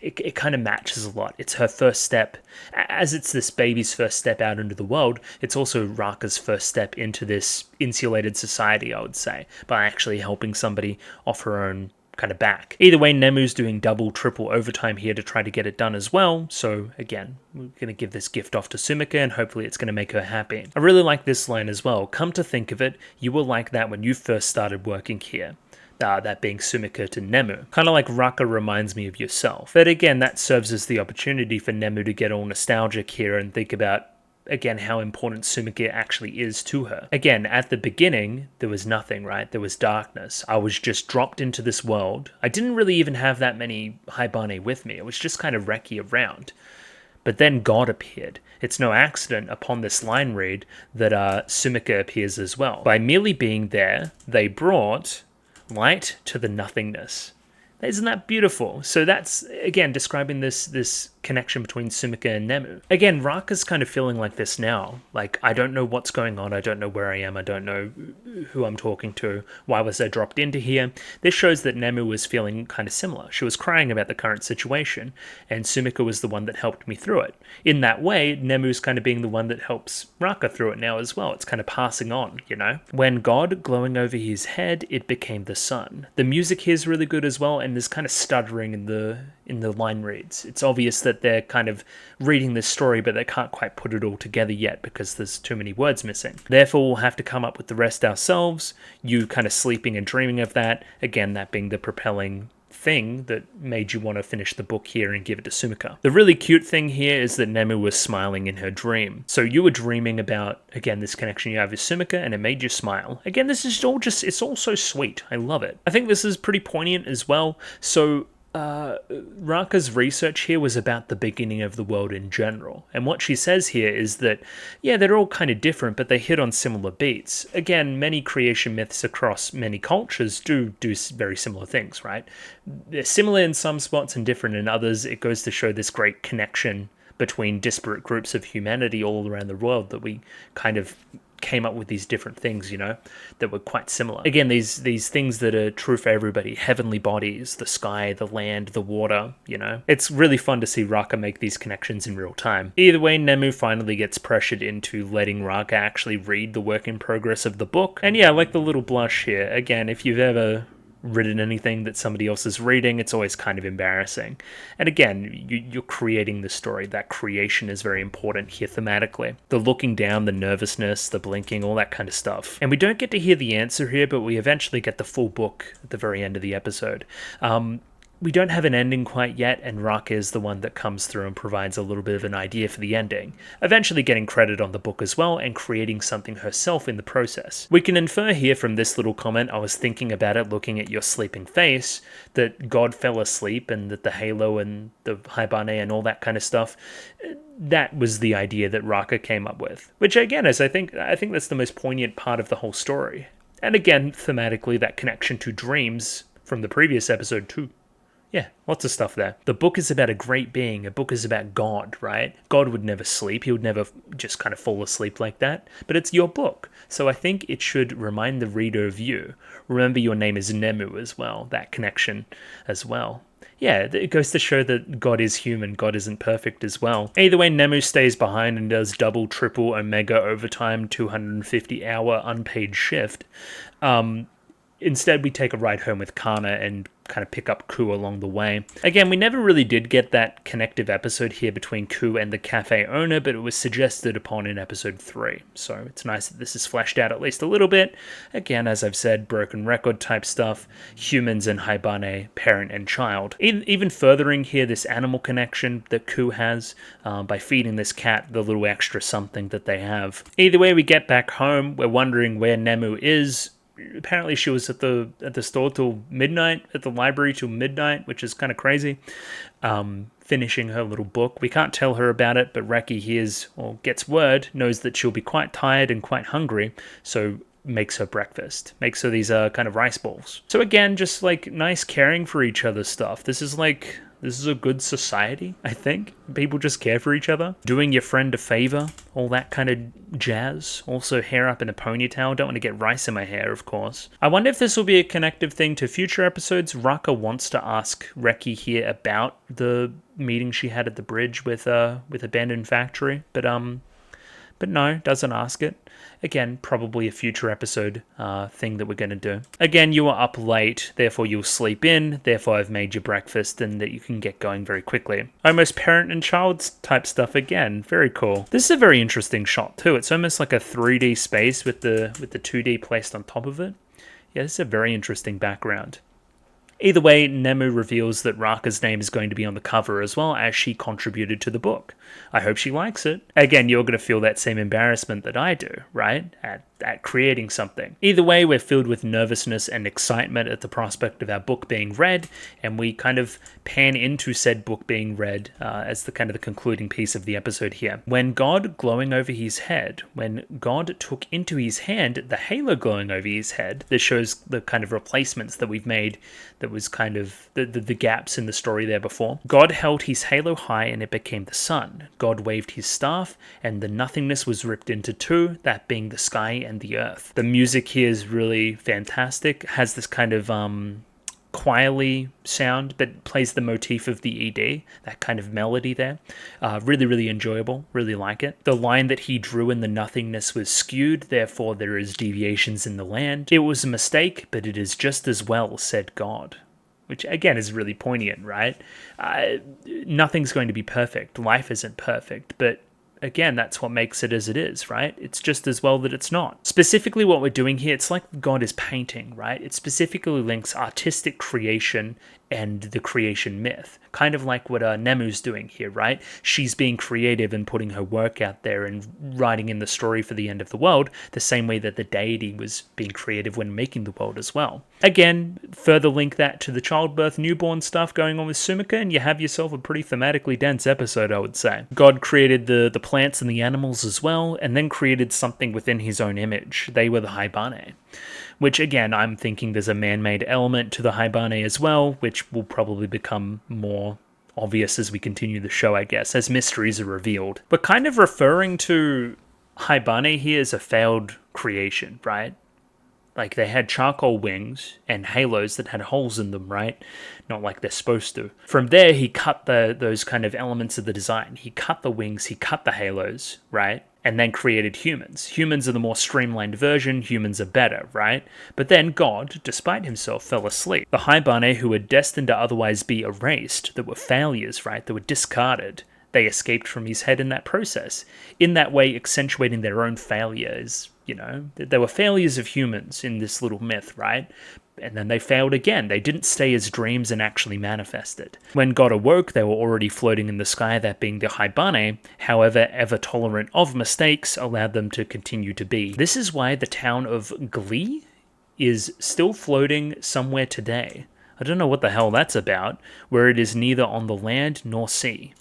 S1: it kind of matches a lot. It's her first step. As it's this baby's first step out into the world, it's also Raka's first step into this insulated society, I would say, by actually helping somebody off her own kind of back. Either way, Nemu's doing double, triple overtime here to try to get it done as well. So again, we're going to give this gift off to Sumika and hopefully it's going to make her happy. I really like this line as well. Come to think of it, you were like that when you first started working here. That being Sumika to Nemu. Kind of like Raka reminds me of yourself. But again, that serves as the opportunity for Nemu to get all nostalgic here and think about, again, how important Sumika actually is to her. Again, at the beginning, there was nothing, right? There was darkness. I was just dropped into this world. I didn't really even have that many Haibane with me. It was just kind of Reki around. But then God appeared. It's no accident upon this line read that Sumika appears as well. By merely being there, they brought light to the nothingness. Isn't that beautiful? So that's, again, describing this connection between Sumika and Nemu. Again, Raka's kind of feeling like this now. Like, I don't know what's going on. I don't know where I am. I don't know who I'm talking to. Why was I dropped into here? This shows that Nemu was feeling kind of similar. She was crying about the current situation, and Sumika was the one that helped me through it. In that way, Nemu's kind of being the one that helps Raka through it now as well. It's kind of passing on, you know? When God glowing over his head, it became the sun. The music here is really good as well, and there's kind of stuttering in the line reads. It's obvious that they're kind of reading this story, but they can't quite put it all together yet because there's too many words missing. Therefore, we'll have to come up with the rest ourselves, you kind of sleeping and dreaming of that, again, that being the propelling thing that made you want to finish the book here and give it to Sumika. The really cute thing here is that Nemu was smiling in her dream. So you were dreaming about, again, this connection you have with Sumika, and it made you smile. Again, this is all just, it's all so sweet. I love it. I think this is pretty poignant as well. So Raka's research here was about the beginning of the world in general. And what she says here is that, yeah, they're all kind of different, but they hit on similar beats. Again, many creation myths across many cultures do very similar things, right? They're similar in some spots and different in others. It goes to show this great connection between disparate groups of humanity all around the world that we kind of came up with these different things, you know, that were quite similar. Again, these things that are true for everybody, heavenly bodies, the sky, the land, the water, you know. It's really fun to see Raka make these connections in real time. Either way, Nemu finally gets pressured into letting Raka actually read the work in progress of the book. And yeah, I like the little blush here. Again, if you've ever written anything that somebody else is reading, it's always kind of embarrassing. And again, you're creating the story. That creation is very important here thematically. The looking down, the nervousness, the blinking, all that kind of stuff. And we don't get to hear the answer here, but we eventually get the full book at the very end of the episode. We don't have an ending quite yet, and Raka is the one that comes through and provides a little bit of an idea for the ending, eventually getting credit on the book as well and creating something herself in the process. We can infer here from this little comment, I was thinking about it looking at your sleeping face, that God fell asleep and that the halo and the Haibane and all that kind of stuff, that was the idea that Raka came up with. Which again is, I think that's the most poignant part of the whole story. And again, thematically, that connection to dreams from the previous episode too. Yeah, lots of stuff there. The book is about a great being. A book is about God, right? God would never sleep. He would never just kind of fall asleep like that. But it's your book. So I think it should remind the reader of you. Remember your name is Nemu as well. That connection as well. Yeah, it goes to show that God is human. God isn't perfect as well. Either way, Nemu stays behind and does double, triple, omega overtime, 250-hour unpaid shift. Instead, we take a ride home with Kana and kind of pick up Ku along the way. Again, we never really did get that connective episode here between Ku and the cafe owner, but it was suggested upon in episode 3. So it's nice that this is fleshed out at least a little bit. Again, as I've said, broken record type stuff, humans and Haibane, parent and child. Even furthering here this animal connection that Ku has by feeding this cat the little extra something that they have. Either way, we get back home. We're wondering where Nemu is. Apparently she was at the store till midnight, at the library till midnight, which is kind of crazy. Finishing her little book. We can't tell her about it, but Reki hears or gets word, knows that she'll be quite tired and quite hungry, so makes her breakfast. Makes her these kind of rice balls. So again, just like nice caring for each other stuff. This is This is a good society, I think. People just care for each other. Doing your friend a favor, all that kind of jazz. Also, hair up in a ponytail. Don't want to get rice in my hair, of course. I wonder if this will be a connective thing to future episodes. Raka wants to ask Reki here about the meeting she had at the bridge with Abandoned Factory, but no, doesn't ask it. Again, probably a future episode thing that we're going to do. Again, you are up late, therefore you'll sleep in, therefore I've made you breakfast and that you can get going very quickly. Almost parent and child type stuff again. Very cool. This is a very interesting shot too. It's almost like a 3D space with the 2D placed on top of it. Yeah, this is a very interesting background. Either way, Nemu reveals that Raka's name is going to be on the cover as well, as she contributed to the book. I hope she likes it. Again, you're going to feel that same embarrassment that I do, right? At creating something. Either way, we're filled with nervousness and excitement at the prospect of our book being read, and we kind of pan into said book being read as the kind of the concluding piece of the episode here. When God glowing over his head, when God took into his hand the halo glowing over his head, this shows the kind of replacements that we've made that was kind of the gaps in the story there before. God held his halo high and it became the sun. God waved his staff and the nothingness was ripped into two, that being the sky and the earth. The music here is really fantastic. It has this kind of choirly sound, but plays the motif of the ED, that kind of melody there. Really, really enjoyable. Really like it. The line that he drew in the nothingness was skewed, therefore there is deviations in the land. It was a mistake, but it is just as well, said God. Which, again, is really poignant, right? Nothing's going to be perfect. Life isn't perfect, but again, that's what makes it as it is, right? It's just as well that it's not. Specifically what we're doing here, it's like God is painting, right? It specifically links artistic creation and the creation myth. Kind of like what Nemu's doing here, right? She's being creative and putting her work out there and writing in the story for the end of the world, the same way that the deity was being creative when making the world as well. Again, further link that to the childbirth, newborn stuff going on with Sumika, and you have yourself a pretty thematically dense episode, I would say. God created the plants and the animals as well, and then created something within his own image. They were the Haibane. Which, again, I'm thinking there's a man-made element to the Haibane as well, which will probably become more obvious as we continue the show, I guess, as mysteries are revealed. But kind of referring to Haibane here as a failed creation, right? Like, they had charcoal wings and halos that had holes in them, right? Not like they're supposed to. From there, he cut those kind of elements of the design. He cut the wings, he cut the halos, right? And then created humans. Humans are the more streamlined version, humans are better, right? But then God, despite himself, fell asleep. The Haibane, who were destined to otherwise be erased, that were failures, right? That were discarded, they escaped from his head in that process. In that way, accentuating their own failures, you know? They were failures of humans in this little myth, right? And then they failed again. They didn't stay as dreams and actually manifested. When God awoke, they were already floating in the sky, that being the Haibane. However, ever tolerant of mistakes allowed them to continue to be. This is why the town of Glee is still floating somewhere today. I don't know what the hell that's about, where it is neither on the land nor sea.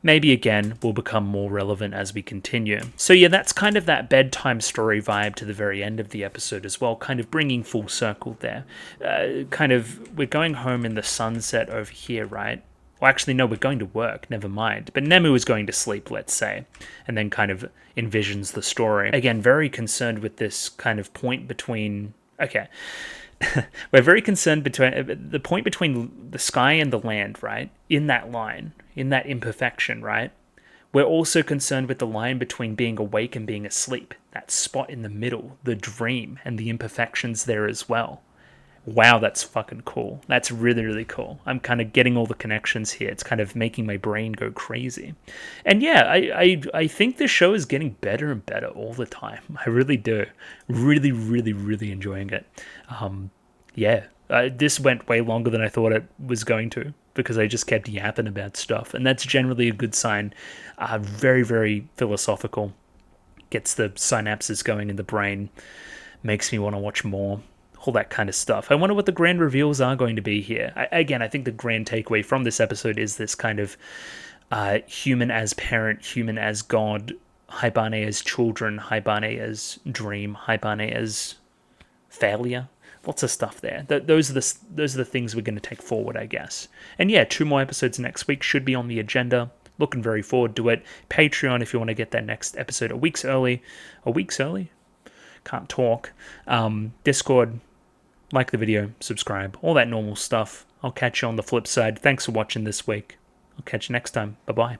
S1: Maybe, again, will become more relevant as we continue. So yeah, that's kind of that bedtime story vibe to the very end of the episode as well, kind of bringing full circle there. We're going home in the sunset over here, right? Well, actually, no, we're going to work, never mind. But Nemu is going to sleep, let's say, and then kind of envisions the story. Again, very concerned with this kind of point between... Okay. We're very concerned between the point between the sky and the land, right? In that line, in that imperfection, right? We're also concerned with the line between being awake and being asleep. That spot in the middle, the dream, and the imperfections there as well. Wow, that's fucking cool. That's really, really cool. I'm kind of getting all the connections here. It's kind of making my brain go crazy. And yeah, I think this show is getting better and better all the time. I really do. Really, really, really enjoying it. This went way longer than I thought it was going to, because I just kept yapping about stuff. And that's generally a good sign. Very, very philosophical. Gets the synapses going in the brain. Makes me want to watch more. All that kind of stuff. I wonder what the grand reveals are going to be here. I think the grand takeaway from this episode is this kind of human as parent, human as God, Haibane as children, Haibane as dream, Haibane as failure. lots of stuff there. Those are the things we're going to take forward, I guess. And yeah, 2 more episodes next week should be on the agenda. Looking very forward to it. Patreon if you want to get that next episode a week's early. A week's early? Can't talk. Discord, like the video, subscribe, all that normal stuff. I'll catch you on the flip side. Thanks for watching this week. I'll catch you next time. Bye-bye.